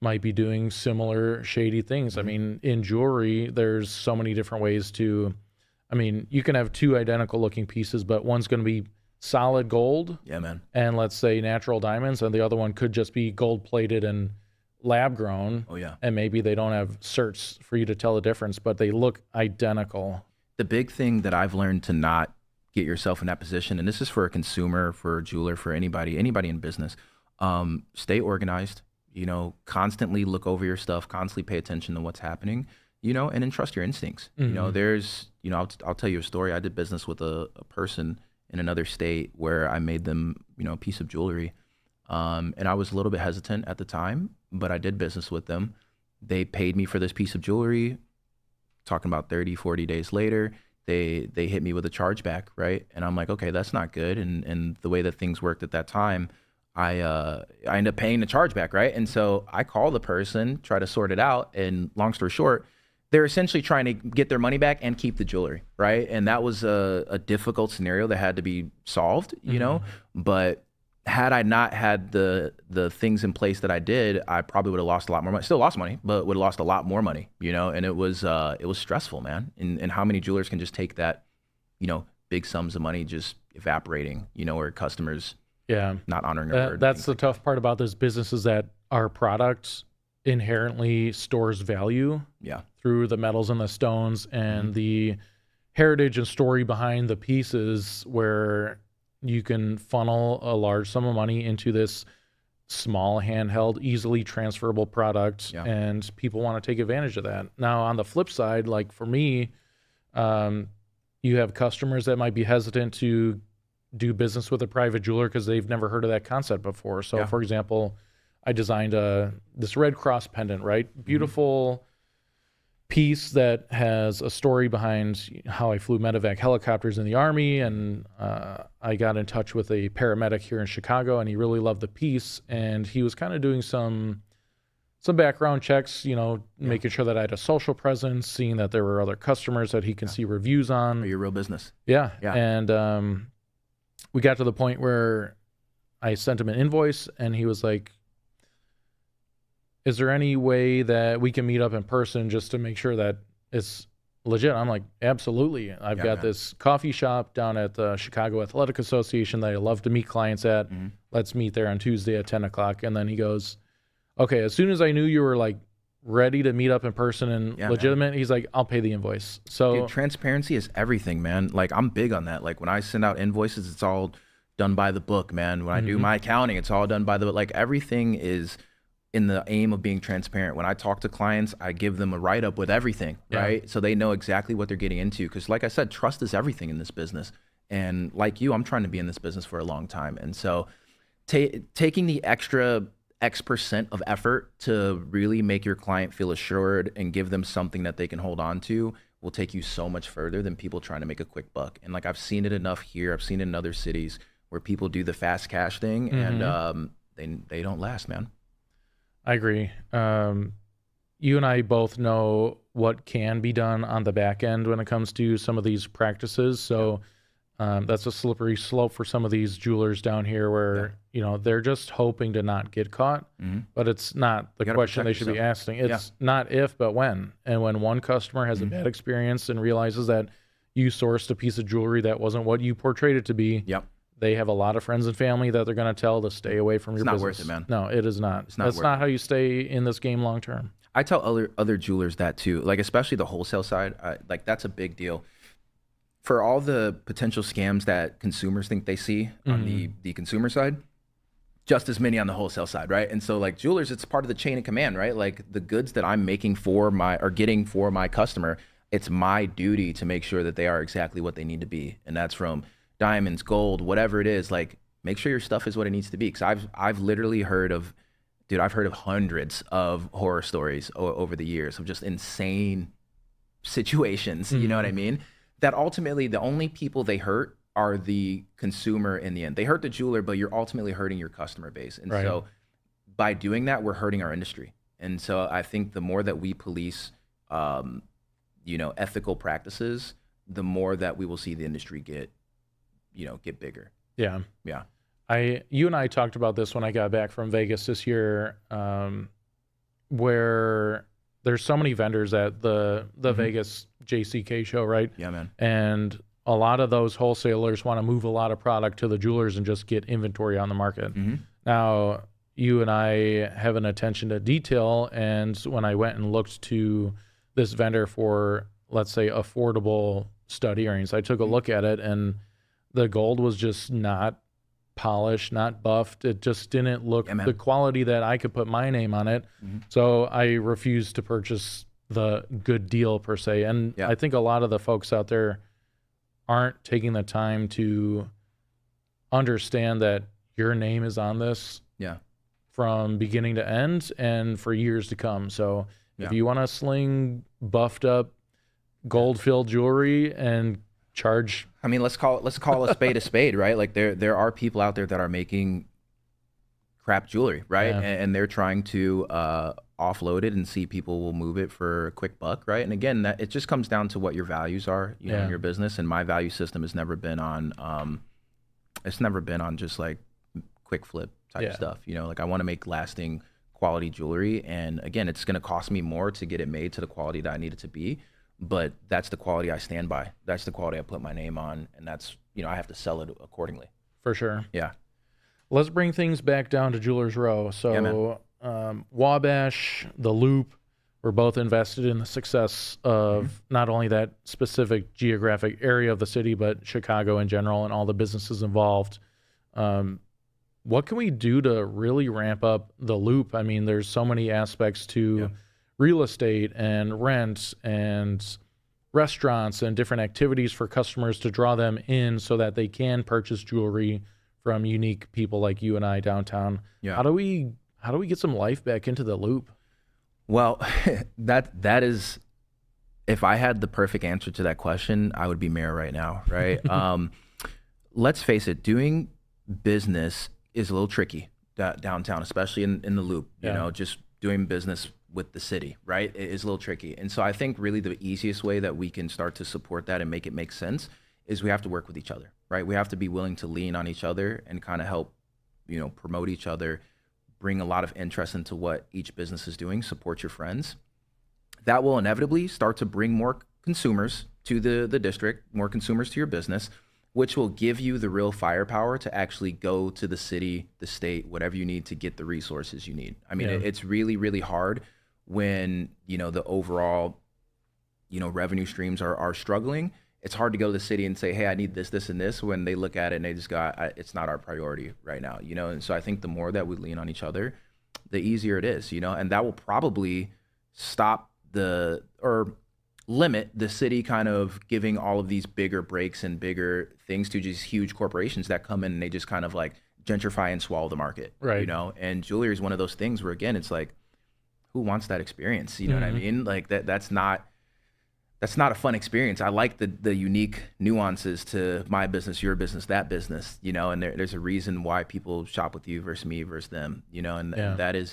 S2: might be doing similar shady things. I mean, in jewelry, there's so many different ways to, I mean, you can have two identical looking pieces, but one's going to be solid gold
S1: Yeah, man.
S2: and let's say natural diamonds, and the other one could just be gold plated and lab grown.
S1: Oh yeah.
S2: And maybe they don't have certs for you to tell the difference, but they look identical.
S1: The big thing that I've learned to not get yourself in that position, and this is for a consumer, for a jeweler, for anybody in business, stay organized, you know, constantly look over your stuff, constantly pay attention to what's happening, you know, and then trust your instincts. You know, there's, you know, I'll tell you a story. I did business with a person in another state where I made them, you know, a piece of jewelry. And I was a little bit hesitant at the time, but I did business with them. They paid me for this piece of jewelry. Talking about 30, 40 days later, they hit me with a chargeback, right? And I'm like, okay, that's not good. And the way that things worked at that time, I ended up paying the chargeback, right? And so I call the person, try to sort it out, and long story short, they're essentially trying to get their money back and keep the jewelry, right? And that was a difficult scenario that had to be solved, you know. But had I not had the things in place that I did, I probably would have lost a lot more money. Still lost money, but would have lost a lot more money, you know. And it was stressful, man. And how many jewelers can just take that, you know, big sums of money just evaporating, you know, or customers not honoring their word.
S2: That's the tough part about this business, is that our product inherently stores value
S1: Yeah.
S2: through the metals and the stones and the heritage and story behind the pieces, where you can funnel a large sum of money into this small, handheld, easily transferable product,
S1: Yeah.
S2: and people want to take advantage of that. Now, on the flip side, like for me, you have customers that might be hesitant to do business with a private jeweler because they've never heard of that concept before. So,
S1: Yeah.
S2: for example, I designed this red cross pendant, right? Beautiful piece that has a story behind how I flew medevac helicopters in the Army, and I got in touch with a paramedic here in Chicago, and he really loved the piece, and he was kind of doing some some background checks, making sure that I had a social presence, seeing that there were other customers that he can see reviews on.
S1: For your real business.
S2: Yeah.
S1: Yeah.
S2: And we got to the point where I sent him an invoice, and he was like, is there any way that we can meet up in person just to make sure that it's legit? I'm like, absolutely. I've got this coffee shop down at the Chicago Athletic Association that I love to meet clients at.
S1: Mm-hmm.
S2: Let's meet there on Tuesday at 10 o'clock. And then he goes, okay, as soon as I knew you were like ready to meet up in person and legitimate, he's like, I'll pay the invoice. So
S1: dude, transparency is everything, man. Like, I'm big on that. Like, when I send out invoices, it's all done by the book, man. When I do my accounting, it's all done by the book. Like, everything is in the aim of being transparent. When I talk to clients, I give them a write-up with everything, right? So they know exactly what they're getting into. Because like I said, trust is everything in this business. And like you, I'm trying to be in this business for a long time. And so taking the extra X% of effort to really make your client feel assured and give them something that they can hold on to will take you so much further than people trying to make a quick buck. And like, I've seen it enough here. I've seen it in other cities where people do the fast cash thing, and they don't last, man.
S2: I agree. You and I both know what can be done on the back end when it comes to some of these practices. So that's a slippery slope for some of these jewelers down here where, they're just hoping to not get caught, but it's not the question they should be asking. It's not if, but when. And when one customer has a bad experience and realizes that you sourced a piece of jewelry that wasn't what you portrayed it to be, they have a lot of friends and family that they're going to tell to stay away from your business.
S1: It's not worth it, man.
S2: No, it is not. That's not how you stay in this game long term.
S1: I tell other jewelers that too, like especially the wholesale side. Like, that's a big deal. For all the potential scams that consumers think they see on the consumer side, just as many on the wholesale side, right? And so like jewelers, it's part of the chain of command, right? Like, the goods that I'm making getting for my customer, it's my duty to make sure that they are exactly what they need to be. And that's from diamonds, gold, whatever it is. Like, make sure your stuff is what it needs to be. Because I've literally heard of hundreds of horror stories over the years of just insane situations. You know what I mean? That ultimately the only people they hurt are the consumer in the end. They hurt the jeweler, but you're ultimately hurting your customer base. And so by doing that, we're hurting our industry. And so I think the more that we police, ethical practices, the more that we will see the industry get bigger.
S2: Yeah.
S1: Yeah.
S2: You and I talked about this when I got back from Vegas this year, where there's so many vendors at the Vegas JCK show, right?
S1: Yeah, man.
S2: And a lot of those wholesalers want to move a lot of product to the jewelers and just get inventory on the market. Now, you and I have an attention to detail, and when I went and looked to this vendor for, let's say, affordable stud earrings, I took a look at it, and the gold was just not polished, not buffed. It just didn't look the quality that I could put my name on it. So I refused to purchase the good deal per se. And I think a lot of the folks out there aren't taking the time to understand that your name is on this from beginning to end and for years to come. So if you want to sling buffed up gold-filled jewelry and charge,
S1: I mean, let's call a spade, right? Like, there are people out there that are making crap jewelry, right? And they're trying to offload it and see people will move it for a quick buck, right? And again, that it just comes down to what your values are, in your business. And my value system has never been on, just like quick flip type stuff. Like, I want to make lasting quality jewelry, and again, it's going to cost me more to get it made to the quality that I need it to be. But that's the quality I stand by. That's the quality I put my name on, and that's, I have to sell it accordingly.
S2: For sure.
S1: Yeah.
S2: Let's bring things back down to Jewelers Row. So Wabash, the Loop, were both invested in the success of not only that specific geographic area of the city, but Chicago in general and all the businesses involved. What can we do to really ramp up the Loop? I mean, there's so many aspects to real estate and rent and restaurants and different activities for customers to draw them in so that they can purchase jewelry from unique people like you and I downtown. How do we get some life back into the Loop?
S1: Well, that is, if I had the perfect answer to that question, I would be mayor right now, right? Let's face it, doing business is a little tricky downtown, especially in the Loop. Just doing business with the city, right, is a little tricky. And so I think really the easiest way that we can start to support that and make it make sense is we have to work with each other, right? We have to be willing to lean on each other and kind of help, promote each other, bring a lot of interest into what each business is doing, support your friends. That will inevitably start to bring more consumers to the district, more consumers to your business, which will give you the real firepower to actually go to the city, the state, whatever you need to get the resources you need. I mean, it's really, really hard when, the overall, revenue streams are struggling. It's hard to go to the city and say, hey, I need this, this, and this, when they look at it and they just go, it's not our priority right now, And so I think the more that we lean on each other, the easier it is, and that will probably stop or limit the city kind of giving all of these bigger breaks and bigger things to just huge corporations that come in and they just kind of like gentrify and swallow the market,
S2: right?
S1: And jewelry is one of those things where, again, it's like, who wants that experience? You know what I mean? Like that's not a fun experience. I like the unique nuances to my business, your business, that business, and there's a reason why people shop with you versus me versus them, and that is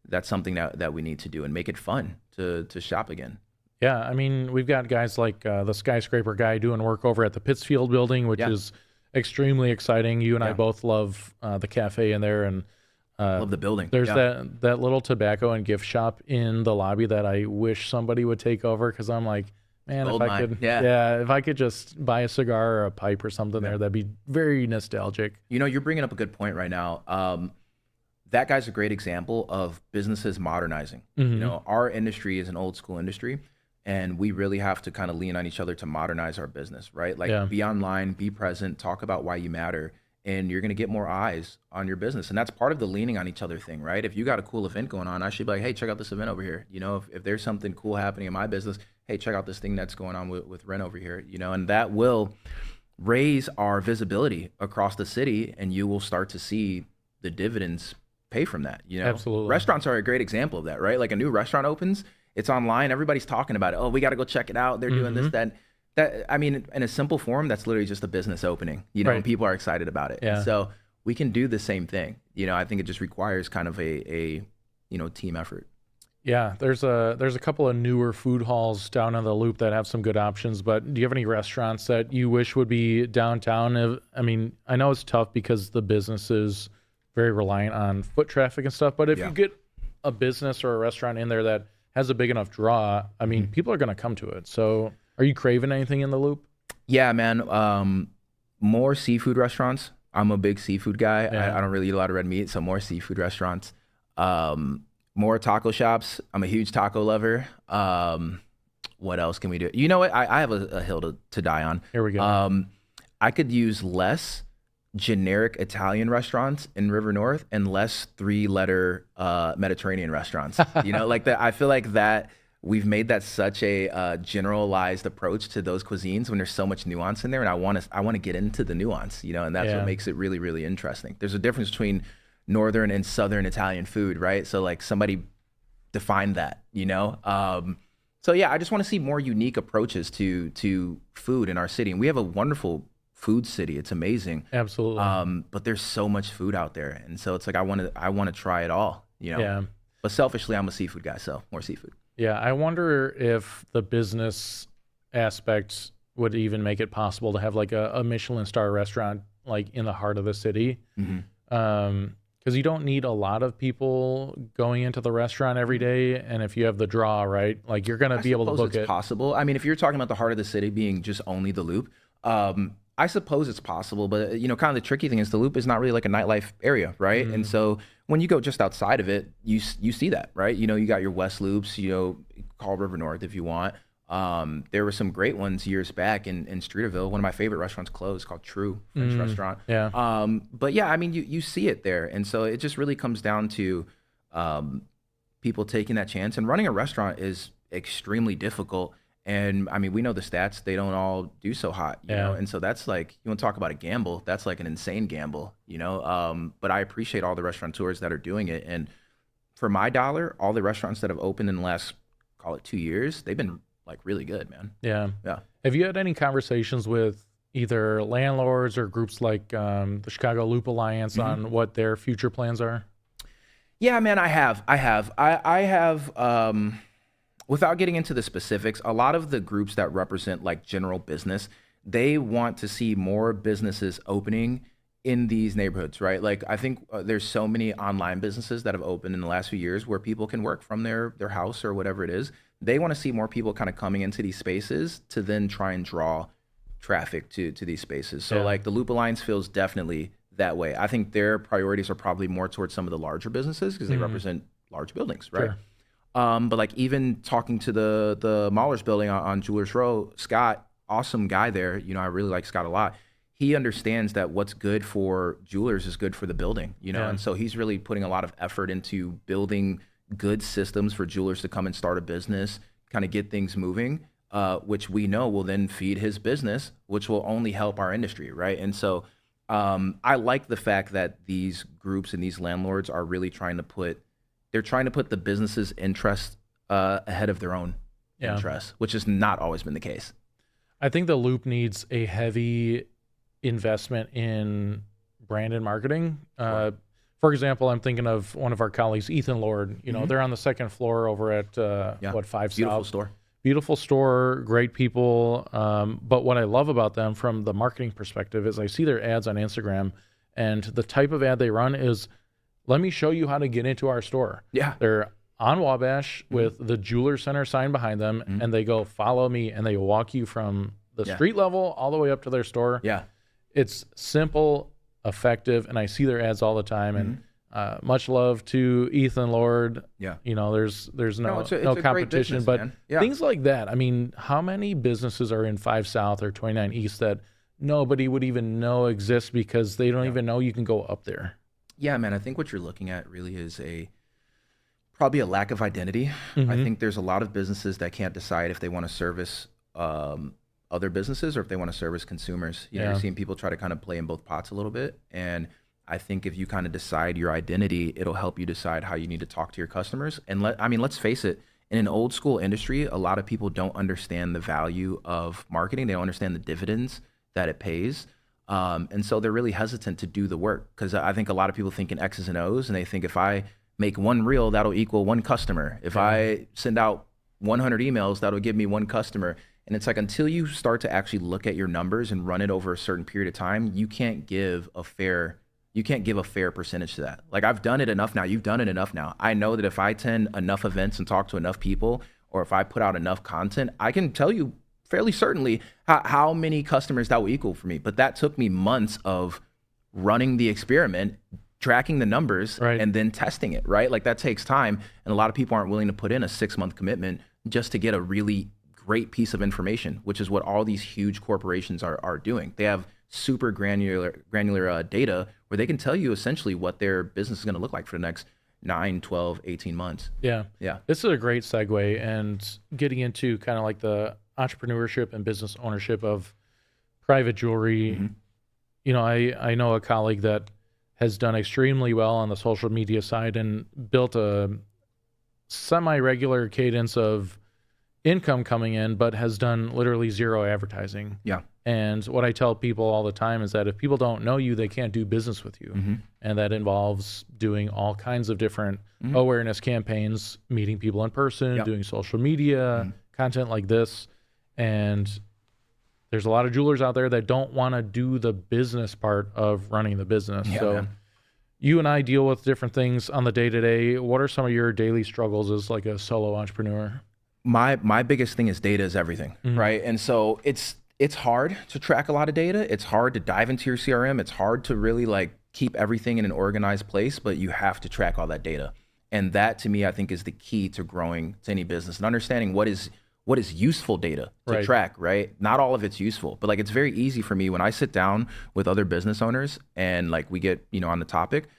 S1: that's something that we need to do and make it fun to shop again.
S2: Yeah, I mean, we've got guys like the skyscraper guy doing work over at the Pittsfield building, which is extremely exciting. You and I both love the cafe in there, and
S1: love the building.
S2: There's that little tobacco and gift shop in the lobby that I wish somebody would take over, because I'm like, man, if I could just buy a cigar or a pipe or something there, that'd be very nostalgic.
S1: You're bringing up a good point right now. That guy's a great example of businesses modernizing. Our industry is an old school industry, and we really have to kind of lean on each other to modernize our business, right? Like be online, be present, talk about why you matter, and you're going to get more eyes on your business. And that's part of the leaning on each other thing, right? If you got a cool event going on, I should be like, hey, check out this event over here. If there's something cool happening in my business, hey, check out this thing that's going on with Ren over here, and that will raise our visibility across the city, and you will start to see the dividends pay from that.
S2: Absolutely.
S1: Restaurants are a great example of that, right? Like a new restaurant opens, it's online, everybody's talking about it. Oh, we got to go check it out. They're doing this, that. I mean, in a simple form, that's literally just a business opening, and people are excited about it.
S2: Yeah.
S1: And so we can do the same thing. I think it just requires kind of a team effort.
S2: Yeah, there's a couple of newer food halls down on the Loop that have some good options, but do you have any restaurants that you wish would be downtown? I mean, I know it's tough because the business is very reliant on foot traffic and stuff, but if you get a business or a restaurant in there that has a big enough draw, I mean, people are going to come to it. So are you craving anything in the Loop?
S1: Yeah, man. More seafood restaurants. I'm a big seafood guy.
S2: Yeah.
S1: I don't really eat a lot of red meat, so more seafood restaurants. More taco shops. I'm a huge taco lover. What else can we do? You know what? I have a hill to die on.
S2: Here we go.
S1: I could use less generic Italian restaurants in River North and less 3-letter Mediterranean restaurants. Like that. I feel like that we've made that such a generalized approach to those cuisines when there's so much nuance in there, and I want to get into the nuance, and that's what makes it really, really interesting. There's a difference between northern and southern Italian food, right? So like somebody define that, So yeah, I just want to see more unique approaches to food in our city, and we have a wonderful food city. It's amazing.
S2: Absolutely.
S1: But there's so much food out there, and so it's like I want to try it all,
S2: Yeah.
S1: But selfishly, I'm a seafood guy, so more seafood.
S2: Yeah, I wonder if the business aspect would even make it possible to have like a Michelin star restaurant like in the heart of the city. Because you don't need a lot of people going into the restaurant every day, and if you have the draw, right, like you're going to be able to book it.
S1: It's possible. I mean, if you're talking about the heart of the city being just only the Loop, I suppose it's possible, but kind of the tricky thing is the Loop is not really like a nightlife area, right? And so when you go just outside of it, you see that, right? You got your West Loops, call River North if you want. There were some great ones years back in Streeterville. One of my favorite restaurants closed called True French Restaurant.
S2: Yeah.
S1: But yeah, I mean, you see it there, and so it just really comes down to people taking that chance. And running a restaurant is extremely difficult. And I mean, we know the stats, they don't all do so hot, you know? And so that's like, you want to talk about a gamble, that's like an insane gamble, but I appreciate all the restaurateurs that are doing it. And for my dollar, all the restaurants that have opened in the last, call it 2 years, they've been like really good, man.
S2: Yeah.
S1: Yeah.
S2: Have you had any conversations with either landlords or groups like the Chicago Loop Alliance on what their future plans are?
S1: Yeah, man, I have, without getting into the specifics, a lot of the groups that represent like general business, they want to see more businesses opening in these neighborhoods, right? Like I think there's so many online businesses that have opened in the last few years where people can work from their house or whatever it is. They want to see more people kind of coming into these spaces to then try and draw traffic to these spaces. So
S2: Yeah.
S1: like the Loop Alliance feels definitely that way. I think their priorities are probably more towards some of the larger businesses because they represent large buildings, right?
S2: Sure.
S1: But like even talking to the Mahler's building on Jewelers Row, Scott, awesome guy there. You know, I really like Scott a lot. He understands that what's good for jewelers is good for the building, you know,
S2: Yeah.
S1: and so he's really putting a lot of effort into building good systems for jewelers to come and start a business, kind of get things moving, which we know will then feed his business, which will only help our industry, right? And so I like the fact that these groups and these landlords are really trying to put the business's interest ahead of their own
S2: Yeah.
S1: interests, which has not always been the case.
S2: I think the Loop needs a heavy investment in brand and marketing. For example, I'm thinking of one of our colleagues, Ethan Lord. You know, they're on the second floor over at Five
S1: Beautiful
S2: South.
S1: store.
S2: Beautiful store, great people. But what I love about them from the marketing perspective is I see their ads on Instagram, and the type of ad they run is, let me show you how to get into our store.
S1: Yeah.
S2: They're on Wabash with the Jeweler Center sign behind them, and they go, follow me, and they walk you from the street level all the way up to their store.
S1: Yeah.
S2: It's simple, effective, and I see their ads all the time. And much love to Ethan Lord.
S1: Yeah.
S2: You know, there's no
S1: it's a
S2: no
S1: great
S2: competition,
S1: business,
S2: but
S1: man. Yeah.
S2: things like that. I mean, how many businesses are in 5 South or 29 East that nobody would even know exist because they don't even know you can go up there?
S1: Yeah, man. I think what you're looking at really is probably a lack of identity. I think there's a lot of businesses that can't decide if they want to service other businesses or if they want to service consumers. You know, you're seeing people try to kind of play in both pots a little bit. And I think if you kind of decide your identity, it'll help you decide how you need to talk to your customers. And let's face it, in an old school industry, a lot of people don't understand the value of marketing. They don't understand the dividends that it pays. And so they're really hesitant to do the work because I think a lot of people think in X's and O's, and they think if I make one reel, that'll equal one customer. If I send out 100 emails, that'll give me one customer. And it's like, until you start to actually look at your numbers and run it over a certain period of time, you can't give a fair percentage to that. Like, I've done it enough now. You've done it enough now. I know that if I attend enough events and talk to enough people, or if I put out enough content, I can tell you fairly certainly how many customers that will equal for me. But that took me months of running the experiment, tracking the numbers, and then testing it, right? Like, that takes time. And a lot of people aren't willing to put in a 6-month commitment just to get a really great piece of information, which is what all these huge corporations are doing. They have super granular data where they can tell you essentially what their business is going to look like for the next 9, 12, 18 months.
S2: Yeah. This is a great segue, and getting into kind of like the entrepreneurship and business ownership of private jewelry. You know, I know a colleague that has done extremely well on the social media side and built a semi-regular cadence of income coming in, but has done literally zero advertising.
S1: Yeah.
S2: And what I tell people all the time is that if people don't know you, they can't do business with you. And that involves doing all kinds of different awareness campaigns, meeting people in person, doing social media, content like this. And there's a lot of jewelers out there that don't want to do the business part of running the business. So you and I deal with different things on the day-to-day. What are some of your daily struggles as like a solo entrepreneur?
S1: My biggest thing is data is everything, right? And so it's hard to track a lot of data. It's hard to dive into your CRM. It's hard to really like keep everything in an organized place, but you have to track all that data. And that, to me, I think is the key to growing to any business and understanding what is useful data to track, right? Not all of it's useful, but like, it's very easy for me when I sit down with other business owners and like we get, on the topic,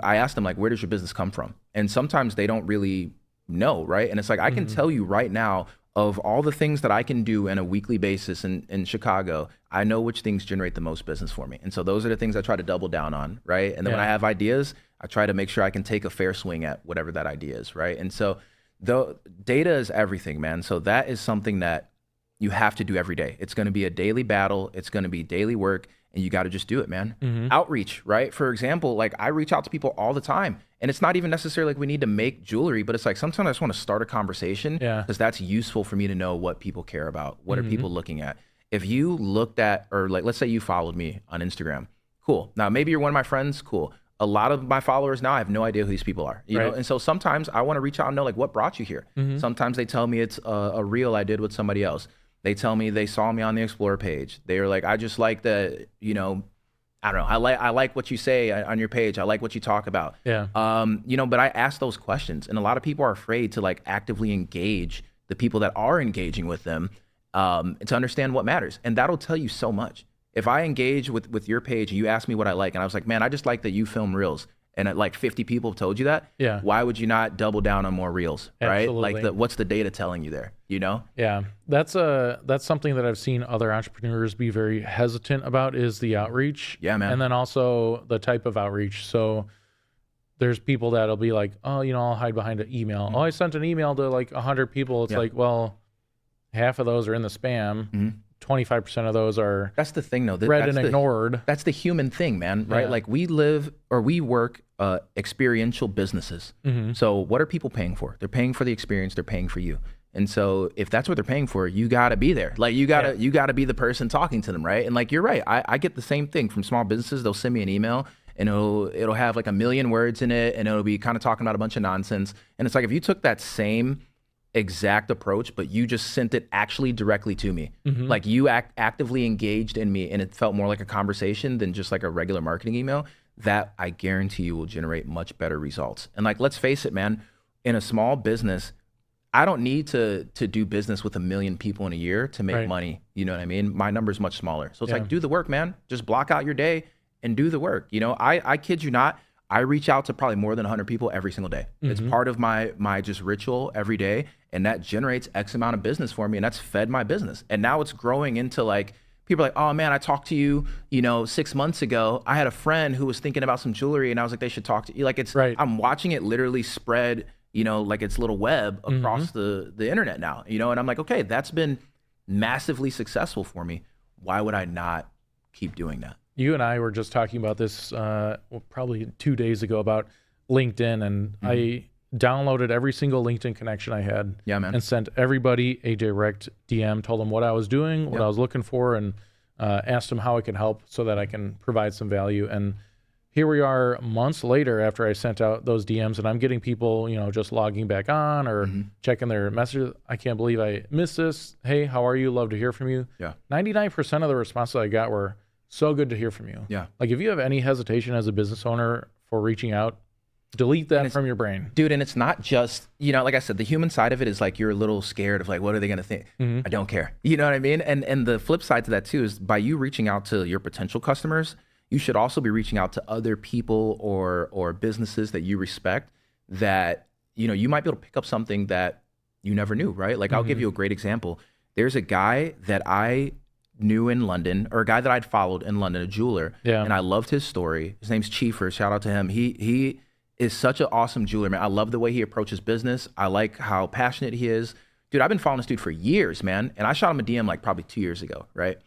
S1: I ask them like, where does your business come from? And sometimes they don't really know, right? And it's like, I can tell you right now, of all the things that I can do on a weekly basis in Chicago, I know which things generate the most business for me. And so those are the things I try to double down on, right? And then when I have ideas, I try to make sure I can take a fair swing at whatever that idea is, right? And so the data is everything, man. So that is something that you have to do every day. It's going to be a daily battle. It's going to be daily work, and you got to just do it, man. Outreach, right? For example, like I reach out to people all the time, And it's not even necessarily like we need to make jewelry, but it's like sometimes I just want to start a conversation because that's useful for me to know what people care about. What are people looking at? If you looked at, or like, let's say you followed me on Instagram, cool. Now, maybe you're one of my friends, cool. A lot of my followers now, I have no idea who these people are, you know? And so sometimes I want to reach out and know like what brought you here. Sometimes they tell me it's a reel I did with somebody else. They tell me they saw me on the Explore page. They were like, I just like the, you know, I don't know. I like what you say on your page. I like what you talk about.
S2: Yeah.
S1: You know, but I ask those questions, and a lot of people are afraid to like actively engage the people that are engaging with them, to understand what matters. And that'll tell you so much. If I engage with your page and you ask me what I like, and I was like, man, I just like that you film reels, and like 50 people have told you that, why would you not double down on more reels, right?
S2: Absolutely.
S1: Like what's the data telling you there, you know?
S2: Yeah, that's something that I've seen other entrepreneurs be very hesitant about is the outreach.
S1: Yeah, man.
S2: And then also the type of outreach. So there's people that'll be like, oh, you know, I'll hide behind an email. Oh, I sent an email to like 100 people. It's like, well, half of those are in the spam. 25% of those are
S1: that's the thing though,
S2: read and ignored.
S1: That's the human thing, man, right? Like we live or we work experiential businesses. So what are people paying for? They're paying for the experience, they're paying for you. And so if that's what they're paying for, you gotta be there. Like you gotta be the person talking to them, right? And like you're right, I get the same thing from small businesses. They'll send me an email and it'll have like 1 million words in it, and it'll be kind of talking about a bunch of nonsense. And it's like if you took that same exact approach, but you just sent it actually directly to me. Like you actively engaged in me, and it felt more like a conversation than just like a regular marketing email, that I guarantee you will generate much better results. And like, let's face it, man, in a small business, I don't need to do business with 1 million people in a year to make money. You know what I mean? My number is much smaller. So it's like, do the work, man. Just block out your day and do the work. You know, I kid you not, I reach out to probably more than 100 people every single day. It's part of my just ritual every day. And that generates X amount of business for me. And that's fed my business. And now it's growing into like, people are like, oh man, I talked to you, you know, 6 months ago. I had a friend who was thinking about some jewelry, and I was like, they should talk to you. Like it's, I'm watching it literally spread, you know, like its little web across the internet now, you know? And I'm like, okay, that's been massively successful for me. Why would I not keep doing that?
S2: You and I were just talking about this probably 2 days ago about LinkedIn, and I downloaded every single LinkedIn connection I had and sent everybody a direct DM, told them what I was doing, what I was looking for, and asked them how I could help so that I can provide some value. And here we are months later after I sent out those DMs, and I'm getting people, you know, just logging back on or checking their messages. I can't believe I missed this. Hey, how are you? Love to hear from you. 99% of the responses I got were, so good to hear from you. Like if you have any hesitation as a business owner for reaching out, delete that from your brain.
S1: Dude, and it's not just, you know, like I said, the human side of it is like you're a little scared of like, what are they going to think? I don't care. You know what I mean? And the flip side to that too is by you reaching out to your potential customers, you should also be reaching out to other people or businesses that you respect that, you know, you might be able to pick up something that you never knew, right? Like I'll give you a great example. There's a guy that I knew in London, or a guy that I'd followed in London, a jeweler, and I loved his story. His name's Chiefer. Shout out to him. He is such an awesome jeweler, man. I love the way he approaches business. I like how passionate he is. Dude, I've been following this dude for years, man. And I shot him a DM like probably 2 years ago, right?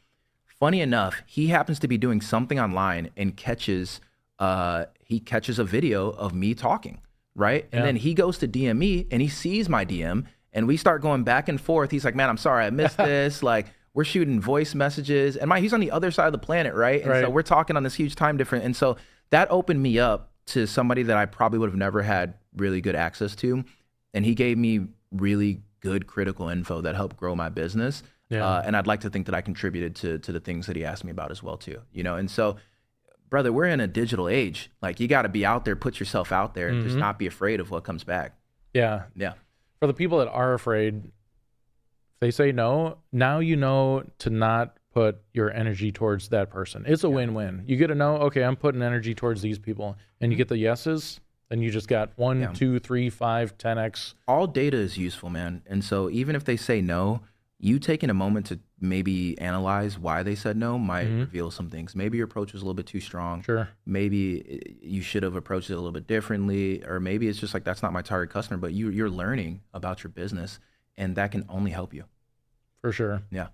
S1: Funny enough, he happens to be doing something online and catches a video of me talking, right? And then he goes to DM me and he sees my DM and we start going back and forth. He's like, man, I'm sorry I missed this. Like, we're shooting voice messages, and he's on the other side of the planet, right? And so we're talking on this huge time difference. And so that opened me up to somebody that I probably would have never had really good access to. And he gave me really good critical info that helped grow my business. And I'd like to think that I contributed to the things that he asked me about as well too, you know? And so, brother, we're in a digital age. Like you got to be out there, put yourself out there, and just not be afraid of what comes back.
S2: Yeah. For the people that are afraid, if they say no, now you know to not put your energy towards that person. It's a win-win. You get a no, okay, I'm putting energy towards these people, and you get the yeses, then you just got 1, 2, 3, 5, 10x.
S1: All data is useful, man. And so even if they say no, you taking a moment to maybe analyze why they said no might reveal some things. Maybe your approach was a little bit too strong. Maybe you should have approached it a little bit differently, or maybe it's just like, that's not my target customer, but you're learning about your business, and that can only help you.
S2: For sure.
S1: Yeah.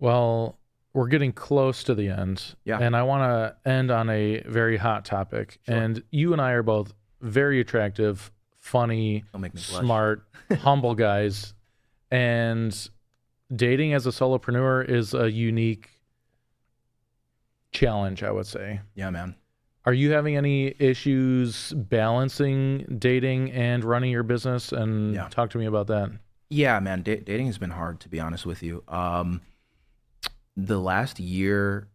S2: Well, we're getting close to the end. And I want to end on a very hot topic. And you and I are both very attractive, funny,
S1: Don't make me blush.
S2: smart, humble guys. And dating as a solopreneur is a unique challenge, I would say.
S1: Yeah, man.
S2: Are you having any issues balancing dating and running your business? And talk to me about that.
S1: Yeah, man. Dating has been hard, to be honest with you. The last year,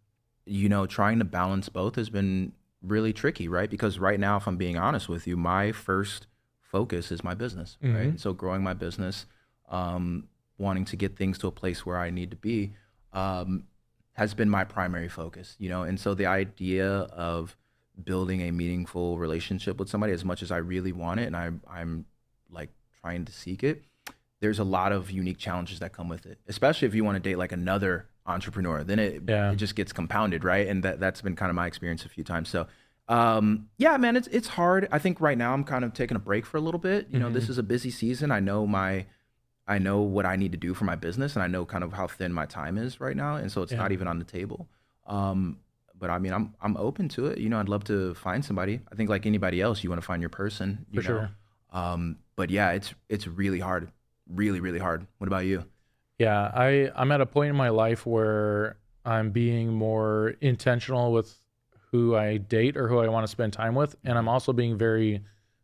S1: trying to balance both has been really tricky, right? Because right now, if I'm being honest with you, my first focus is my business, right? And so growing my business, wanting to get things to a place where I need to be, has been my primary focus, And so the idea of building a meaningful relationship with somebody, as much as I really want it, and I'm like trying to seek it, there's a lot of unique challenges that come with it, especially if you want to date like another entrepreneur, then it just gets compounded, right? And that's been kind of my experience a few times. So yeah, man, it's hard. I think right now I'm kind of taking a break for a little bit. This is a busy season. I know what I need to do for my business, and I know kind of how thin my time is right now, and so it's not even on the table. But I mean, I'm open to it. I'd love to find somebody. I think like anybody else, you want to find your person.
S2: For sure.
S1: But yeah, it's really hard, really, really hard. What about you?
S2: Yeah, I'm at a point in my life where I'm being more intentional with who I date or who I want to spend time with, and I'm also being very,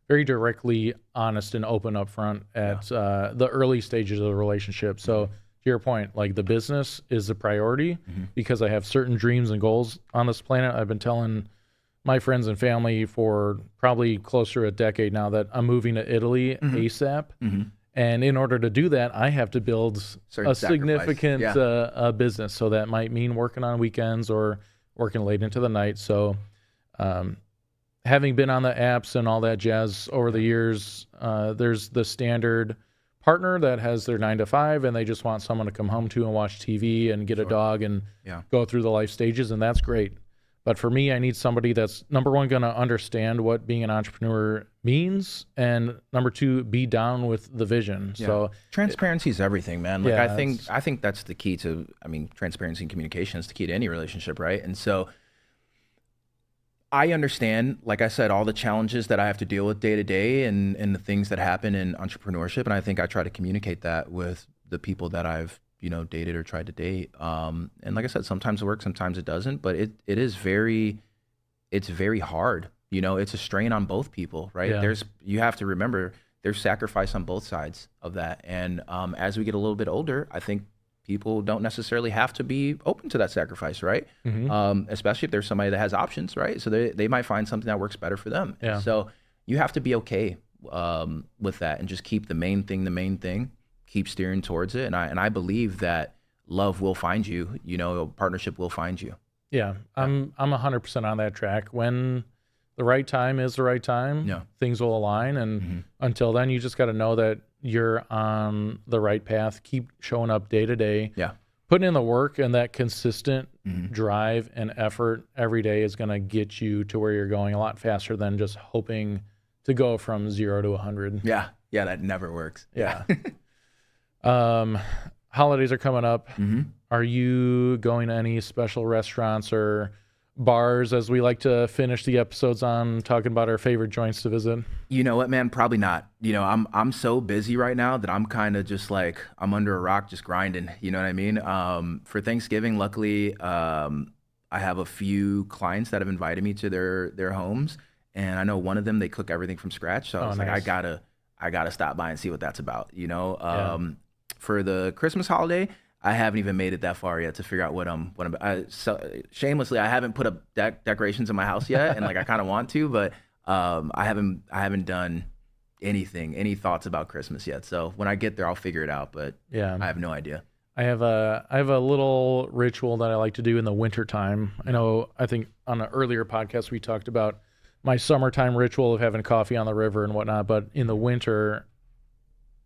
S2: very directly honest and open up front at the early stages of the relationship. So to your point, like the business is a priority because I have certain dreams and goals on this planet. I've been telling my friends and family for probably closer to a decade now that I'm moving to Italy ASAP. And in order to do that, I have to build a significant business. So that might mean working on weekends or working late into the night. So having been on the apps and all that jazz over the years, there's the standard partner that has their 9 to 5 and they just want someone to come home to and watch TV and get a dog and go through the life stages, and that's great. But for me, I need somebody that's, number one, going to understand what being an entrepreneur means, and number two, be down with the vision. So
S1: transparency is everything, man. Like I think that's the key to, transparency and communication is the key to any relationship, right? And so I understand, like I said, all the challenges that I have to deal with day to day and the things that happen in entrepreneurship. And I think I try to communicate that with the people that I've, dated or tried to date. And like I said, sometimes it works, sometimes it doesn't, but it's very hard. It's a strain on both people, right?
S2: Yeah.
S1: You have to remember there's sacrifice on both sides of that. And as we get a little bit older, I think people don't necessarily have to be open to that sacrifice, right? Especially if there's somebody that has options, right? So they might find something that works better for them.
S2: Yeah.
S1: So you have to be okay with that and just keep the main thing, keep steering towards it. And I believe that love will find you, a partnership will find you.
S2: Yeah, I'm 100% on that track. When the right time is the right time, things will align. And until then, you just got to know that you're on the right path. Keep showing up day to day.
S1: Yeah.
S2: Putting in the work, and that consistent drive and effort every day is going to get you to where you're going a lot faster than just hoping to go from 0 to 100.
S1: Yeah. Yeah, that never works.
S2: Yeah. Holidays are coming up. Are you going to any special restaurants or bars, as we like to finish the episodes on talking about our favorite joints to visit?
S1: You know what, man? Probably not. I'm so busy right now that I'm kind of just like, I'm under a rock just grinding. You know what I mean? For Thanksgiving, luckily, I have a few clients that have invited me to their homes, and I know one of them, they cook everything from scratch. So I was like, I gotta stop by and see what that's about. For the Christmas holiday, I haven't even made it that far yet to figure out what I'm so shamelessly, I haven't put up decorations in my house yet, and like I kind of want to, but I haven't done any thoughts about Christmas yet. So when I get there, I'll figure it out, but I have no idea.
S2: I have a little ritual that I like to do in the wintertime. I think on an earlier podcast we talked about my summertime ritual of having coffee on the river and whatnot, but in the winter,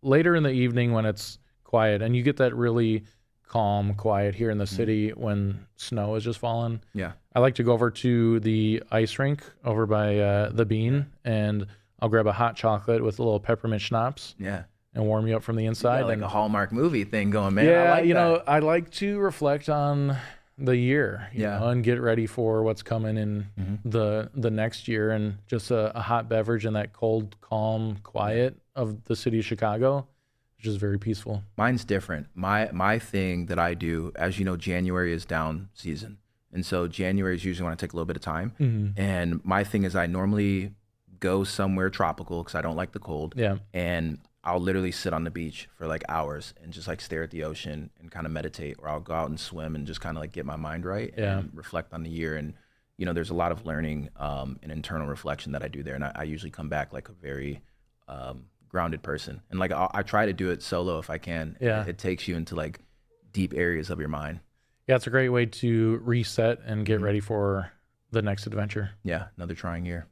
S2: later in the evening when it's quiet and you get that really calm quiet here in the city when snow is just falling.
S1: Yeah. I
S2: like to go over to the ice rink over by the Bean, and I'll grab a hot chocolate with a little peppermint schnapps.
S1: Yeah.
S2: And warm you up from the inside.
S1: Like a Hallmark movie thing going, man.
S2: Yeah,
S1: I like that.
S2: I like to reflect on the year, you
S1: Yeah.
S2: know, and get ready for what's coming in the next year, and just a hot beverage and that cold, calm, quiet of the city of Chicago, which is very peaceful.
S1: Mine's different. My thing that I do, as you know, January is down season. And so January is usually when I take a little bit of time. And my thing is I normally go somewhere tropical because I don't like the cold.
S2: Yeah.
S1: And I'll literally sit on the beach for like hours and just like stare at the ocean and kind of meditate, or I'll go out and swim and just kind of like get my mind right and reflect on the year. And, you know, there's a lot of learning and internal reflection that I do there. And I usually come back like a very grounded person. And like I try to do it solo if I can.
S2: Yeah.
S1: It takes you into like deep areas of your mind.
S2: Yeah, it's a great way to reset and get ready for the next adventure.
S1: Yeah, another trying year.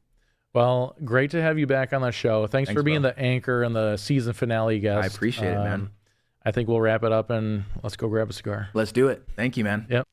S2: Well, great to have you back on the show. Thanks for being
S1: bro.
S2: the anchor and the season finale guest.
S1: I appreciate it, man.
S2: I think we'll wrap it up and let's go grab a cigar.
S1: Let's do it. Thank you, man.
S2: Yep.